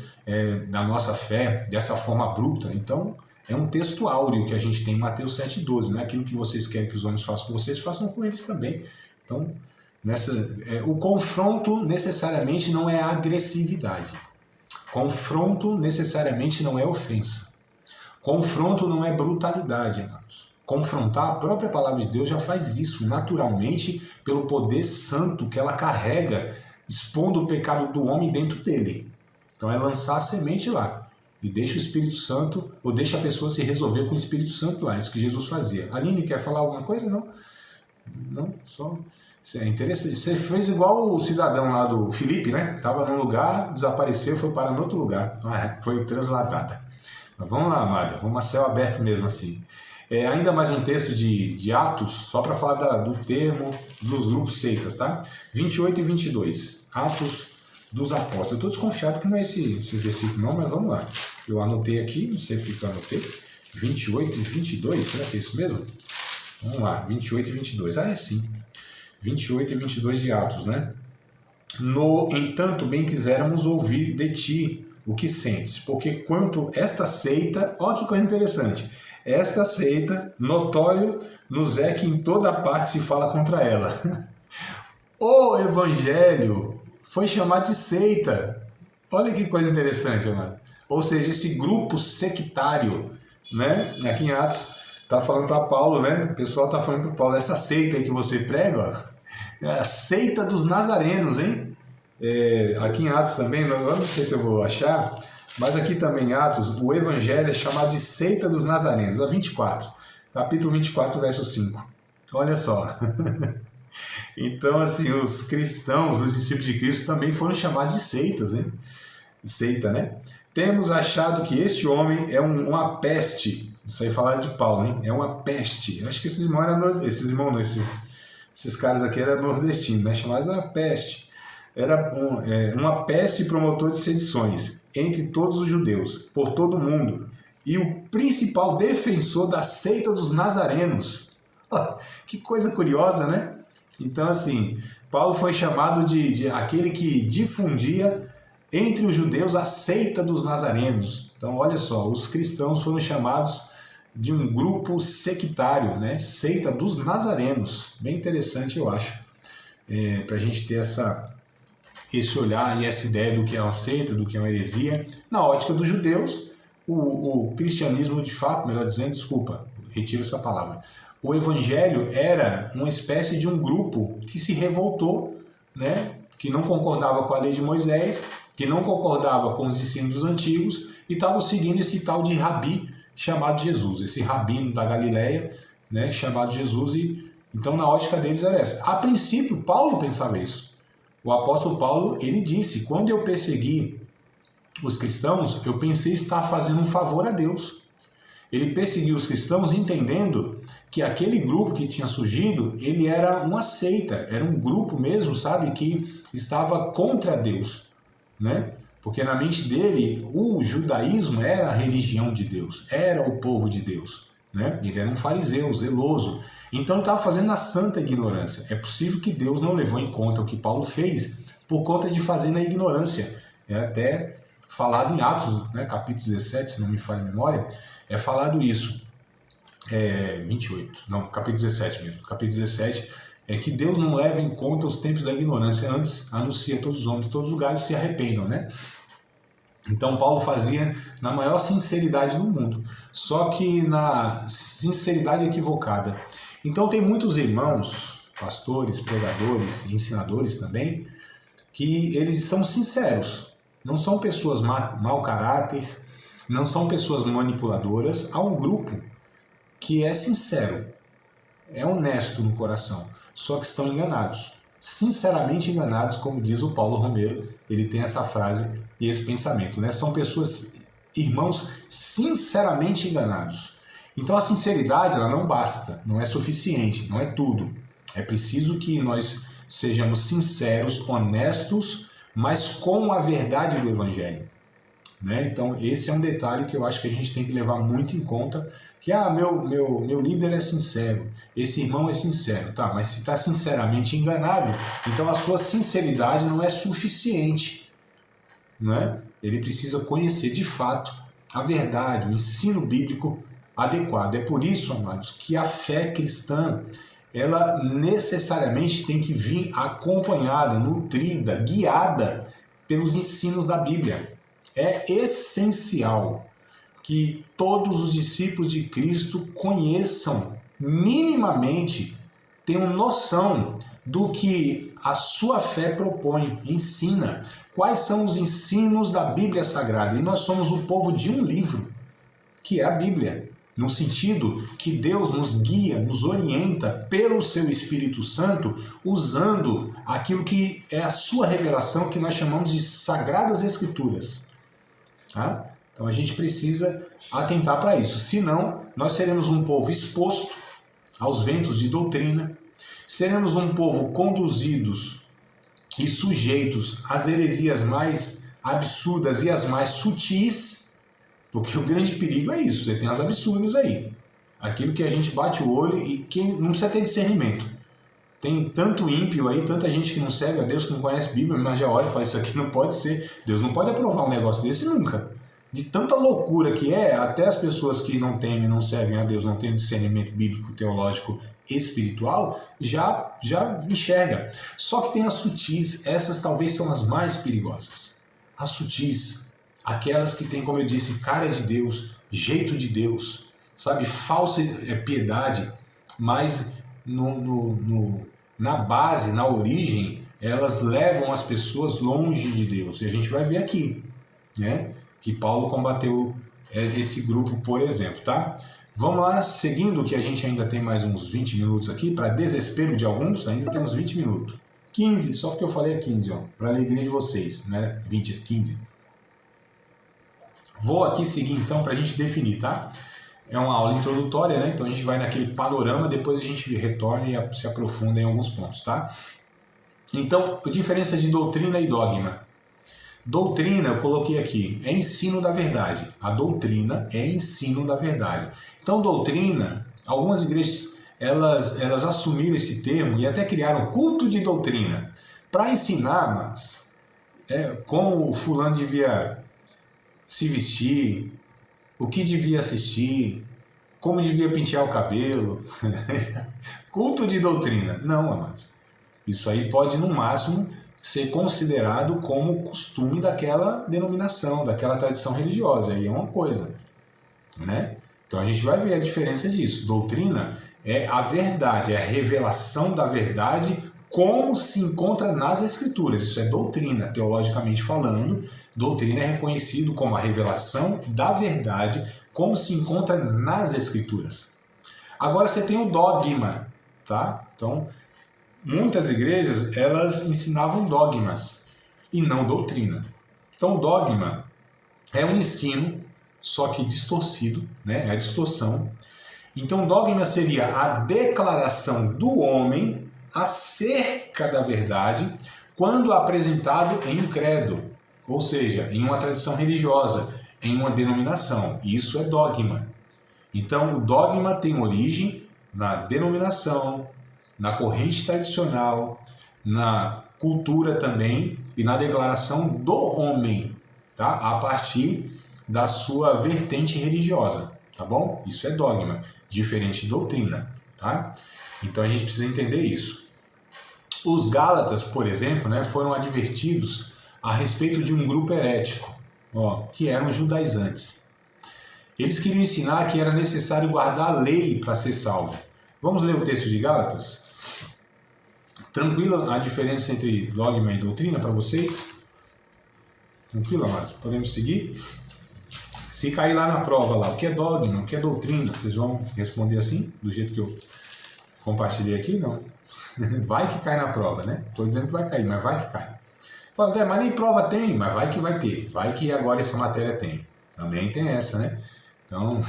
Speaker 2: da nossa fé, dessa forma abrupta. Então, é um texto áureo que a gente tem em Mateus 7,12, né? Aquilo que vocês querem que os homens façam com vocês, façam com eles também. Então, o confronto necessariamente não é agressividade. Confronto necessariamente não é ofensa. Confronto não é brutalidade, irmãos. Confrontar, a própria palavra de Deus já faz isso naturalmente pelo poder santo que ela carrega, expondo o pecado do homem dentro dele. Então é lançar a semente lá e deixa o Espírito Santo, ou deixa a pessoa se resolver com o Espírito Santo lá, isso que Jesus fazia. Aline, quer falar alguma coisa? Não? Não, só... É interessante. Você fez igual o cidadão lá do Felipe, né? Estava num lugar, desapareceu, foi para outro lugar. Foi transladada. Mas vamos lá, amada, vamos a céu aberto mesmo assim. Ainda mais um texto de Atos, só para falar do termo dos grupos seitas, tá? 28 e 22, Atos dos Apóstolos. Eu estou desconfiado que não é esse versículo não, mas vamos lá. Eu anotei aqui, não sei porque eu anotei. 28 e 22, será que é isso mesmo? Vamos lá, 28 e 22. É sim. 28 e 22 de Atos, né? Entanto, bem quiséramos ouvir de ti o que sentes, porque quanto esta seita, olha que coisa interessante, esta seita, notório nos é que em toda parte se fala contra ela. O evangelho foi chamado de seita. Olha que coisa interessante, amado. Ou seja, esse grupo sectário, né? Aqui em Atos está falando para Paulo, né? O pessoal está falando para Paulo, essa seita aí que você prega, ó, é a seita dos nazarenos, hein? Aqui em Atos também, eu não sei se eu vou achar, mas aqui também em Atos, o evangelho é chamado de seita dos nazarenos, a 24, capítulo 24, verso 5. Olha só. Então, assim, os cristãos, os discípulos de Cristo também foram chamados de seitas, hein? Seita, né? Temos achado que este homem é uma peste. Isso aí falaram de Paulo, hein? É uma peste. Eu acho que esses caras aqui eram nordestinos, né? Chamados de peste. Era uma peste promotor de sedições entre todos os judeus, por todo o mundo, e o principal defensor da seita dos nazarenos. Que coisa curiosa, né? Então, assim, Paulo foi chamado de aquele que difundia entre os judeus a seita dos nazarenos. Então, olha só, os cristãos foram chamados de um grupo sectário, né? Seita dos nazarenos. Bem interessante, eu acho, para a gente ter esse olhar e essa ideia do que é uma seita, do que é uma heresia. Na ótica dos judeus, o cristianismo, de fato, melhor dizendo, desculpa, retiro essa palavra, o evangelho era uma espécie de um grupo que se revoltou, né? Que não concordava com a lei de Moisés, que não concordava com os ensinos dos antigos e estava seguindo esse tal de rabi chamado Jesus, esse rabino da Galileia, né? Chamado Jesus. E então, na ótica deles era essa. A princípio, Paulo pensava isso. O apóstolo Paulo, ele disse, quando eu persegui os cristãos, eu pensei estar fazendo um favor a Deus. Ele perseguiu os cristãos entendendo que aquele grupo que tinha surgido, ele era uma seita, era um grupo mesmo, sabe, que estava contra Deus, né? Porque na mente dele, o judaísmo era a religião de Deus, era o povo de Deus, né? Ele era um fariseu, zeloso. Então ele estava fazendo na santa ignorância. É possível que Deus não levou em conta o que Paulo fez por conta de fazer na ignorância. É até falado em Atos, né, capítulo 17, se não me falha a memória, é falado isso. 28, não, capítulo 17 mesmo. Capítulo 17 é que Deus não leva em conta os tempos da ignorância, antes anuncia a todos os homens, todos os lugares se arrependam, né? Então Paulo fazia na maior sinceridade do mundo, só que na sinceridade equivocada. Então tem muitos irmãos, pastores, pregadores, ensinadores também, que eles são sinceros, não são pessoas mau caráter, não são pessoas manipuladoras. Há um grupo que é sincero, é honesto no coração, só que estão enganados, sinceramente enganados, como diz o Paulo Romero, ele tem essa frase e esse pensamento, né? São pessoas, irmãos, sinceramente enganados. Então a sinceridade, ela não basta, não é suficiente, não é tudo. É preciso que nós sejamos sinceros, honestos, mas com a verdade do Evangelho, né? Então esse é um detalhe que eu acho que a gente tem que levar muito em conta, que meu líder é sincero, esse irmão é sincero, tá? Mas se está sinceramente enganado, então a sua sinceridade não é suficiente, não é? Ele precisa conhecer de fato a verdade, o ensino bíblico adequado. É por isso, amados, que a fé cristã, ela necessariamente tem que vir acompanhada, nutrida, guiada pelos ensinos da Bíblia. É essencial que todos os discípulos de Cristo conheçam minimamente, tenham noção do que a sua fé propõe, ensina, quais são os ensinos da Bíblia Sagrada. E nós somos o povo de um livro, que é a Bíblia, no sentido que Deus nos guia, nos orienta pelo seu Espírito Santo, usando aquilo que é a sua revelação, que nós chamamos de Sagradas Escrituras. Tá? Então a gente precisa atentar para isso, senão nós seremos um povo exposto aos ventos de doutrina, seremos um povo conduzidos e sujeitos às heresias mais absurdas e as mais sutis, porque o grande perigo é isso, você tem as absurdas aí, aquilo que a gente bate o olho e que não precisa ter discernimento. Tem tanto ímpio aí, tanta gente que não serve a Deus, que não conhece a Bíblia, mas já olha e fala, isso aqui não pode ser, Deus não pode aprovar um negócio desse nunca. De tanta loucura que é, até as pessoas que não temem, não servem a Deus, não têm discernimento bíblico, teológico, espiritual, já enxerga. Só que tem as sutis, essas talvez são as mais perigosas. As sutis, aquelas que têm, como eu disse, cara de Deus, jeito de Deus, sabe, falsa piedade, mas na base, na origem, elas levam as pessoas longe de Deus. E a gente vai ver aqui, né, que Paulo combateu esse grupo, por exemplo, tá? Vamos lá, seguindo, que a gente ainda tem mais uns 20 minutos aqui, para desespero de alguns, ainda temos 20 minutos. 15, só porque eu falei 15, ó, para alegria de vocês, não era 20, 15. Vou aqui seguir então para a gente definir, tá? É uma aula introdutória, né? Então a gente vai naquele panorama, depois a gente retorna e se aprofunda em alguns pontos, tá? Então, a diferença de doutrina e dogma. Doutrina, eu coloquei aqui, é ensino da verdade. A doutrina é ensino da verdade. Então, doutrina, algumas igrejas, elas assumiram esse termo e até criaram culto de doutrina para ensinar como o fulano devia se vestir, o que devia assistir, como devia pentear o cabelo. Culto de doutrina. Não, amados. Isso aí pode, no máximo, ser considerado como costume daquela denominação, daquela tradição religiosa. Aí é uma coisa, né? Então a gente vai ver a diferença disso. Doutrina é a verdade, é a revelação da verdade como se encontra nas Escrituras. Isso é doutrina, teologicamente falando. Doutrina é reconhecido como a revelação da verdade como se encontra nas Escrituras. Agora você tem o dogma, tá? Então, muitas igrejas, elas ensinavam dogmas e não doutrina. Então, o dogma é um ensino, só que distorcido, né? É a distorção. Então, o dogma seria a declaração do homem acerca da verdade quando apresentado em um credo, ou seja, em uma tradição religiosa, em uma denominação. Isso é dogma. Então, o dogma tem origem na denominação, na corrente tradicional, na cultura também e na declaração do homem, tá? A partir da sua vertente religiosa, tá bom? Isso é dogma, diferente de doutrina, tá? Então a gente precisa entender isso. Os Gálatas, por exemplo, né, foram advertidos a respeito de um grupo herético, que eram os judaizantes. Eles queriam ensinar que era necessário guardar a lei para ser salvo. Vamos ler o texto de Gálatas? Tranquilo a diferença entre dogma e doutrina para vocês? Tranquilo, amados? Podemos seguir? Se cair lá na prova, lá, o que é dogma, o que é doutrina, vocês vão responder assim, do jeito que eu compartilhei aqui? Não. Vai que cai na prova, né? Estou dizendo que vai cair, mas vai que cai. Fala, André, mas nem prova tem, mas vai que vai ter. Vai que agora essa matéria tem. Também tem essa, né? Então,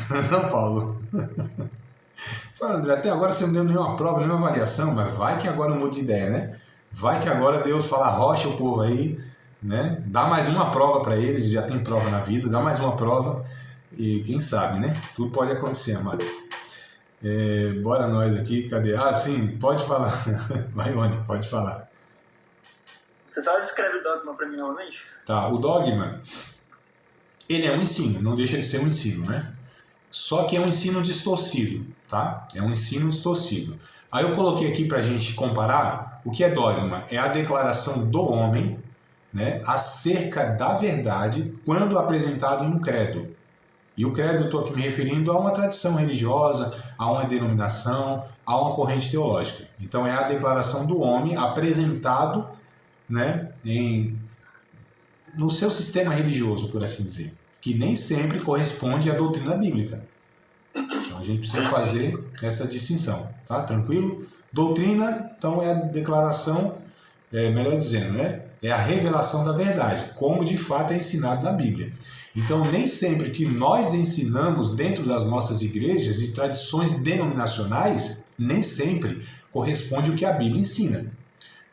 Speaker 2: Paulo. Fala, André, até agora você não deu nenhuma prova, nenhuma avaliação, mas vai que agora eu mudo de ideia, né? Vai que agora Deus fala, arrocha o povo aí, né? Dá mais uma prova para eles, já tem prova na vida, dá mais uma prova e quem sabe, né? Tudo pode acontecer, amados. Bora nós aqui, cadê? Ah, sim, pode falar. Vai, Oni, pode falar.
Speaker 4: Você só descreve o dogma para mim novamente?
Speaker 2: Tá, o dogma, ele é um ensino, não deixa de ser um ensino, né? Só que é um ensino distorcido, tá? É um ensino distorcido. Aí eu coloquei aqui para a gente comparar o que é dogma. É a declaração do homem, né, acerca da verdade quando apresentado em um credo. E o credo eu estou aqui me referindo a uma tradição religiosa, a uma denominação, a uma corrente teológica. Então é a declaração do homem apresentado, né, no seu sistema religioso, por assim dizer, que nem sempre corresponde à doutrina bíblica. Então a gente precisa fazer essa distinção, tá? Tranquilo? Doutrina, então, é a declaração, melhor dizendo, né? É a revelação da verdade, como de fato é ensinado na Bíblia. Então, nem sempre que nós ensinamos dentro das nossas igrejas e tradições denominacionais, nem sempre corresponde ao que a Bíblia ensina.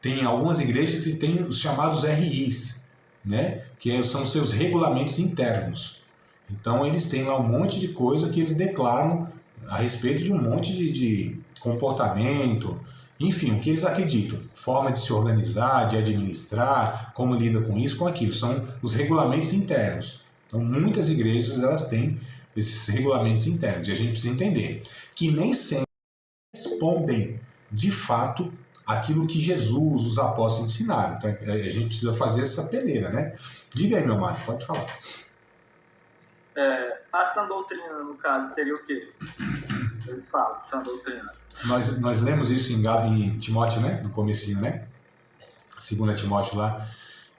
Speaker 2: Tem algumas igrejas que têm os chamados RIs, né? Que são os seus regulamentos internos. Então, eles têm lá um monte de coisa que eles declaram a respeito de um monte de comportamento, enfim, o que eles acreditam, forma de se organizar, de administrar, como lida com isso, com aquilo, são os regulamentos internos. Então, muitas igrejas elas têm esses regulamentos internos, e a gente precisa entender que nem sempre respondem, de fato, aquilo que Jesus, os apóstolos ensinaram. Então, a gente precisa fazer essa peneira, né? Diga aí, meu Mário, pode falar.
Speaker 4: A sã doutrina, no caso, seria o quê? Eles falam, sã doutrina.
Speaker 2: Nós lemos isso em Timóteo, né? No comecinho, né? 2 Timóteo lá,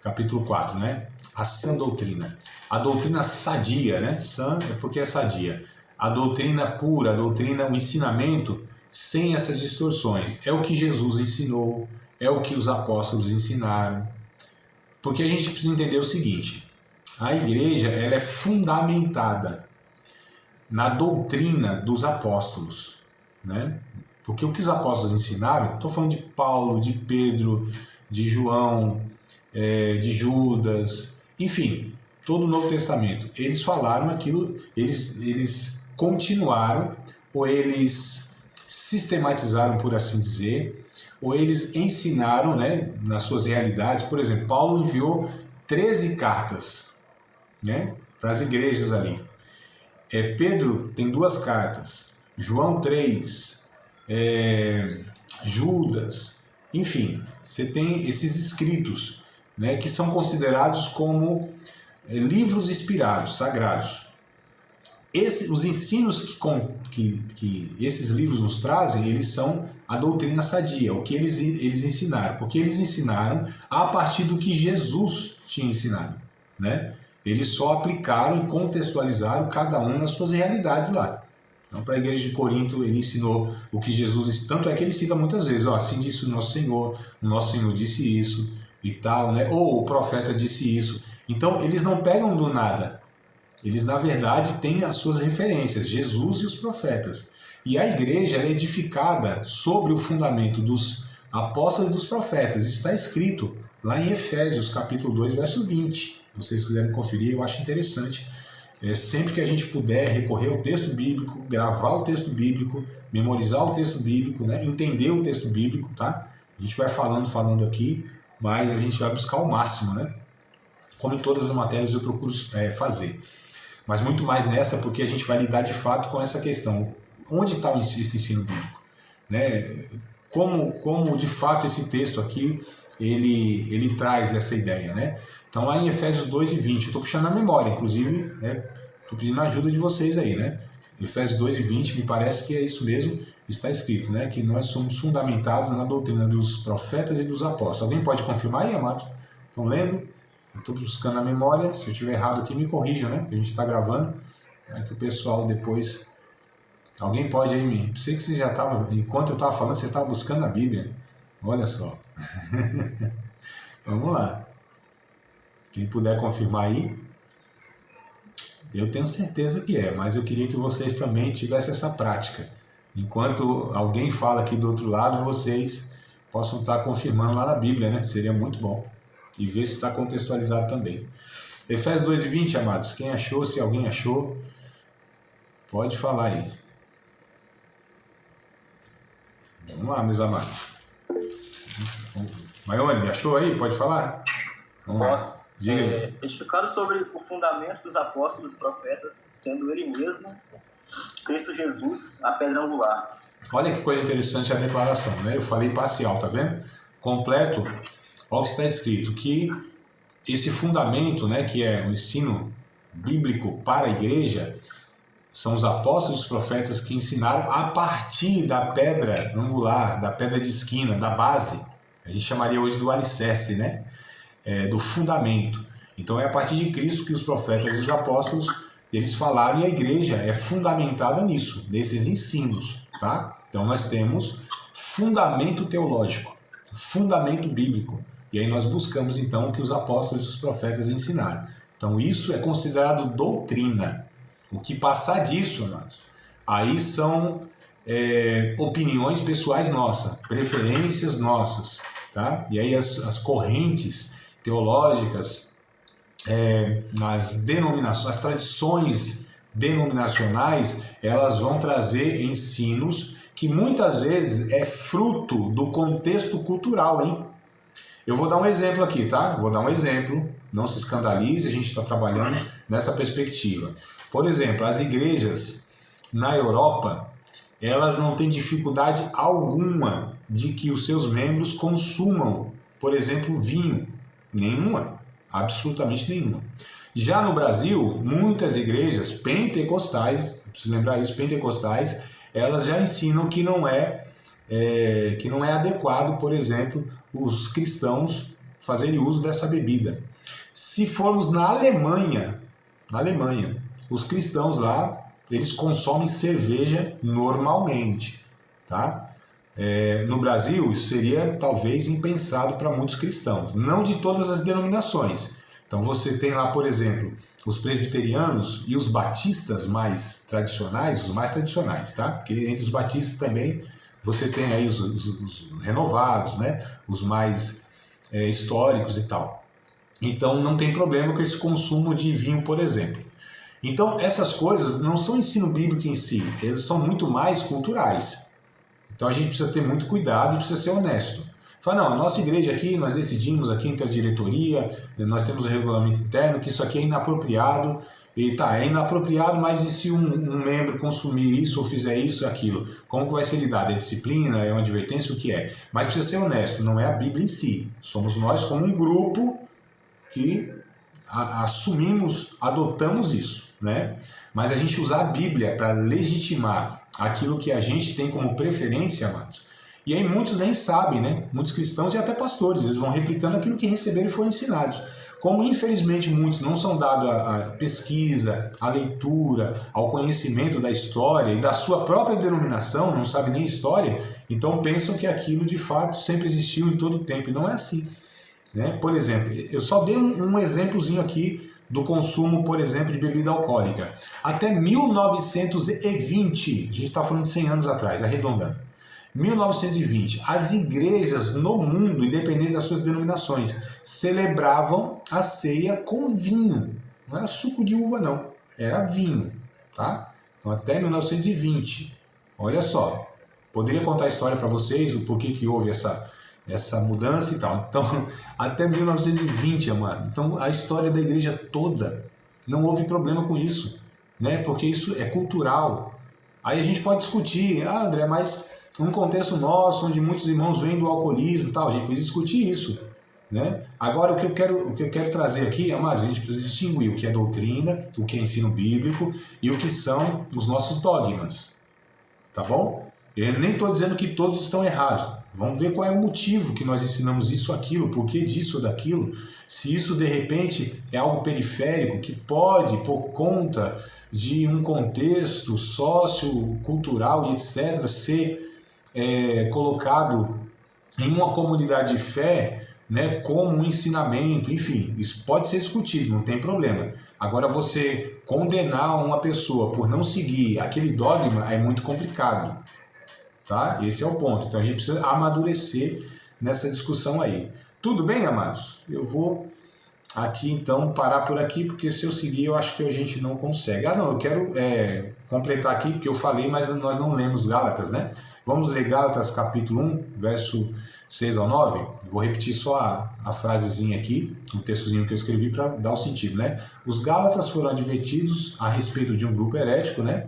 Speaker 2: capítulo 4, né? A sã doutrina. A doutrina sadia, né? Sã é porque é sadia. A doutrina pura, a doutrina, o ensinamento sem essas distorções. É o que Jesus ensinou, é o que os apóstolos ensinaram. Porque a gente precisa entender o seguinte, a igreja ela é fundamentada na doutrina dos apóstolos, né? Porque o que os apóstolos ensinaram, estou falando de Paulo, de Pedro, de João, de Judas, enfim, todo o Novo Testamento. Eles falaram aquilo, eles continuaram, ou eles sistematizaram, por assim dizer, ou eles ensinaram, né, nas suas realidades. Por exemplo, Paulo enviou 13 cartas, né, para as igrejas ali. Pedro tem 2 cartas, João 3, Judas, enfim, você tem esses escritos, né, que são considerados como livros inspirados, sagrados. Os ensinos que esses livros nos trazem, eles são a doutrina sadia, o que eles ensinaram, porque eles ensinaram a partir do que Jesus tinha ensinado, né? Eles só aplicaram e contextualizaram cada um nas suas realidades lá. Então, para a igreja de Corinto, ele ensinou o que Jesus... Tanto é que ele cita muitas vezes, assim disse o nosso Senhor disse isso e tal, né? Ou o profeta disse isso. Então, eles não pegam do nada. Eles, na verdade, têm as suas referências, Jesus e os profetas. E a igreja ela é edificada sobre o fundamento dos apóstolos e dos profetas. Isso está escrito lá em Efésios, capítulo 2, verso 20. Se vocês quiserem conferir, eu acho interessante. Sempre que a gente puder recorrer ao texto bíblico, gravar o texto bíblico, memorizar o texto bíblico, né? Entender o texto bíblico, tá? A gente vai falando aqui, mas a gente vai buscar o máximo, né? Como em todas as matérias eu procuro fazer. Mas muito mais nessa, porque a gente vai lidar de fato com essa questão. Onde está esse ensino bíblico? Né? Como de fato esse texto aqui, ele traz essa ideia, né? Então lá em Efésios 2 e 20, eu estou puxando a memória, inclusive, estou pedindo a ajuda de vocês aí, né? Efésios 2 e 20, me parece que é isso mesmo, está escrito, né? Que nós somos fundamentados na doutrina dos profetas e dos apóstolos. Alguém pode confirmar aí, amados? Estão lendo? Estou buscando a memória, se eu estiver errado aqui me corrijam, né? Que a gente está gravando, que o pessoal depois... Alguém pode aí me... Sei que você já estava... Enquanto eu estava falando, você estava buscando a Bíblia. Olha só. Vamos lá. Quem puder confirmar aí. Eu tenho certeza que mas eu queria que vocês também tivessem essa prática. Enquanto alguém fala aqui do outro lado, vocês possam estar confirmando lá na Bíblia, né? Seria muito bom. E ver se está contextualizado também. Efésios 2 e 20, amados. Quem achou, se alguém achou, pode falar aí. Vamos lá, meus amados. Maione, achou aí? Pode falar?
Speaker 4: Posso.
Speaker 2: Diga.
Speaker 4: Edificado sobre o fundamento dos apóstolos e profetas, sendo ele mesmo, Cristo Jesus, a pedra angular.
Speaker 2: Olha que coisa interessante a declaração, né? Eu falei parcial, tá vendo? Completo, olha o que está escrito, que esse fundamento, né, que é o ensino bíblico para a igreja, são os apóstolos e os profetas que ensinaram a partir da pedra angular, da pedra de esquina, da base. A gente chamaria hoje do alicerce, né? Do fundamento. Então é a partir de Cristo que os profetas e os apóstolos eles falaram, e a igreja é fundamentada nisso, nesses ensinos, tá? Então nós temos fundamento teológico, fundamento bíblico, e aí nós buscamos então o que os apóstolos e os profetas ensinaram. Então isso é considerado doutrina. O que passar disso, amados, aí são opiniões pessoais nossas, preferências nossas, tá? E aí as correntes teológicas, as denominações, as tradições denominacionais, elas vão trazer ensinos que muitas vezes é fruto do contexto cultural, hein? Eu vou dar um exemplo aqui, tá? Vou dar um exemplo, não se escandalize, a gente está trabalhando nessa perspectiva. Por exemplo, as igrejas na Europa, elas não têm dificuldade alguma de que os seus membros consumam, por exemplo, vinho. Nenhuma, absolutamente nenhuma. Já no Brasil, muitas igrejas pentecostais, preciso lembrar isso, pentecostais, elas já ensinam que não é adequado, por exemplo, os cristãos fazerem uso dessa bebida. Se formos na Alemanha, os cristãos lá, eles consomem cerveja normalmente, tá? No Brasil, isso seria talvez impensado para muitos cristãos, não de todas as denominações. Então você tem lá, por exemplo, os presbiterianos e os batistas mais tradicionais, os mais tradicionais, tá? Porque entre os batistas também você tem aí os renovados, né? Os mais históricos e tal. Então não tem problema com esse consumo de vinho, por exemplo. Então essas coisas não são ensino bíblico em si, eles são muito mais culturais. Então a gente precisa ter muito cuidado e precisa ser honesto. Fala, não, a nossa igreja aqui, nós decidimos aqui entre a diretoria, nós temos o regulamento interno, que isso aqui é inapropriado. E tá, é inapropriado, mas e se um membro consumir isso ou fizer isso ou aquilo? Como que vai ser lidado? É disciplina? É uma advertência? O que é? Mas precisa ser honesto, não é a Bíblia em si. Somos nós como um grupo que assumimos, adotamos isso, né? Mas a gente usar a Bíblia para legitimar aquilo que a gente tem como preferência, amados. E aí muitos nem sabem, né? Muitos cristãos e até pastores, eles vão replicando aquilo que receberam e foram ensinados. Como infelizmente muitos não são dados à pesquisa, à leitura, ao conhecimento da história e da sua própria denominação, não sabem nem história, então pensam que aquilo de fato sempre existiu em todo o tempo, e não é assim, né? Por exemplo, eu só dei um exemplozinho aqui do consumo, por exemplo, de bebida alcoólica. Até 1920, a gente está falando de 100 anos atrás, arredondando, 1920, as igrejas no mundo, independente das suas denominações, celebravam a ceia com vinho. Não era suco de uva, não. Era vinho. Tá? Então, até 1920. Olha só. Poderia contar a história para vocês, o porquê que houve essa mudança e tal. Então, até 1920, amado. Então, a história da igreja toda, não houve problema com isso, né? Porque isso é cultural. Aí a gente pode discutir, André, mas num contexto nosso, onde muitos irmãos vêm do alcoolismo e tal, a gente precisa discutir isso, né? Agora, o que eu quero trazer aqui, amados, a gente precisa distinguir o que é doutrina, o que é ensino bíblico e o que são os nossos dogmas, tá bom? Eu nem estou dizendo que todos estão errados. Vamos ver qual é o motivo que nós ensinamos isso, aquilo, por que disso ou daquilo. Se isso, de repente, é algo periférico que pode, por conta de um contexto sociocultural e etc., ser colocado em uma comunidade de fé, né, como um ensinamento, enfim, isso pode ser discutido, não tem problema. Agora, você condenar uma pessoa por não seguir aquele dogma é muito complicado, tá? Esse é o ponto. Então a gente precisa amadurecer nessa discussão aí. Tudo bem, amados? Eu vou aqui então parar por aqui, porque se eu seguir eu acho que a gente não consegue. Não, eu quero completar aqui, porque eu falei, mas nós não lemos Gálatas, né? Vamos ler Gálatas capítulo 1, verso 6 ao 9. Vou repetir só a frasezinha aqui, um textozinho que eu escrevi para dar o sentido, né? Os Gálatas foram advertidos a respeito de um grupo herético, né?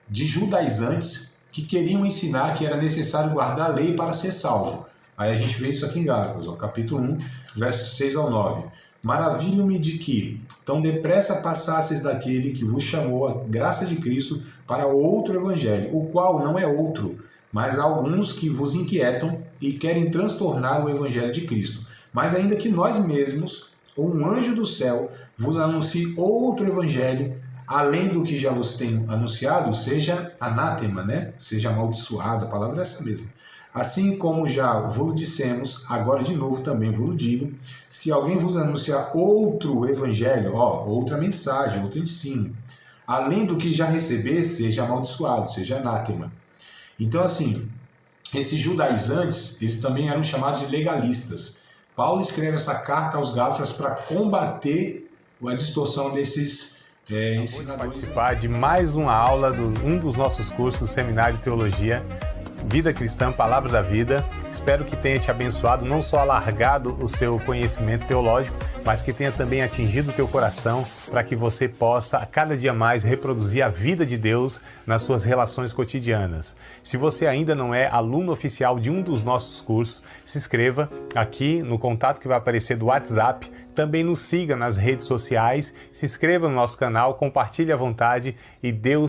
Speaker 2: De judaizantes que queriam ensinar que era necessário guardar a lei para ser salvo. Aí a gente vê isso aqui em Gálatas, capítulo 1, versos 6 ao 9. Maravilho-me de que tão depressa passasseis daquele que vos chamou a graça de Cristo para outro evangelho, o qual não é outro, mas há alguns que vos inquietam e querem transtornar o evangelho de Cristo. Mas ainda que nós mesmos, ou um anjo do céu, vos anuncie outro evangelho, além do que já vos tenho anunciado, seja anátema, né? Seja amaldiçoado, a palavra é essa mesmo. Assim como já vos dissemos, agora de novo também vos digo, se alguém vos anunciar outro evangelho, outra mensagem, outro ensino, além do que já receber, seja amaldiçoado, seja anátema. Então, assim, esses judaizantes, eles também eram chamados de legalistas. Paulo escreve essa carta aos Gálatas para combater a distorção desses ensinadores.
Speaker 1: Participar de mais uma aula de um dos nossos cursos, Seminário de Teologia, Vida Cristã, Palavra da Vida. Espero que tenha te abençoado, não só alargado o seu conhecimento teológico, mas que tenha também atingido o teu coração para que você possa, a cada dia mais, reproduzir a vida de Deus nas suas relações cotidianas. Se você ainda não é aluno oficial de um dos nossos cursos, se inscreva aqui no contato que vai aparecer do WhatsApp. Também nos siga nas redes sociais, se inscreva no nosso canal, compartilhe à vontade e Deus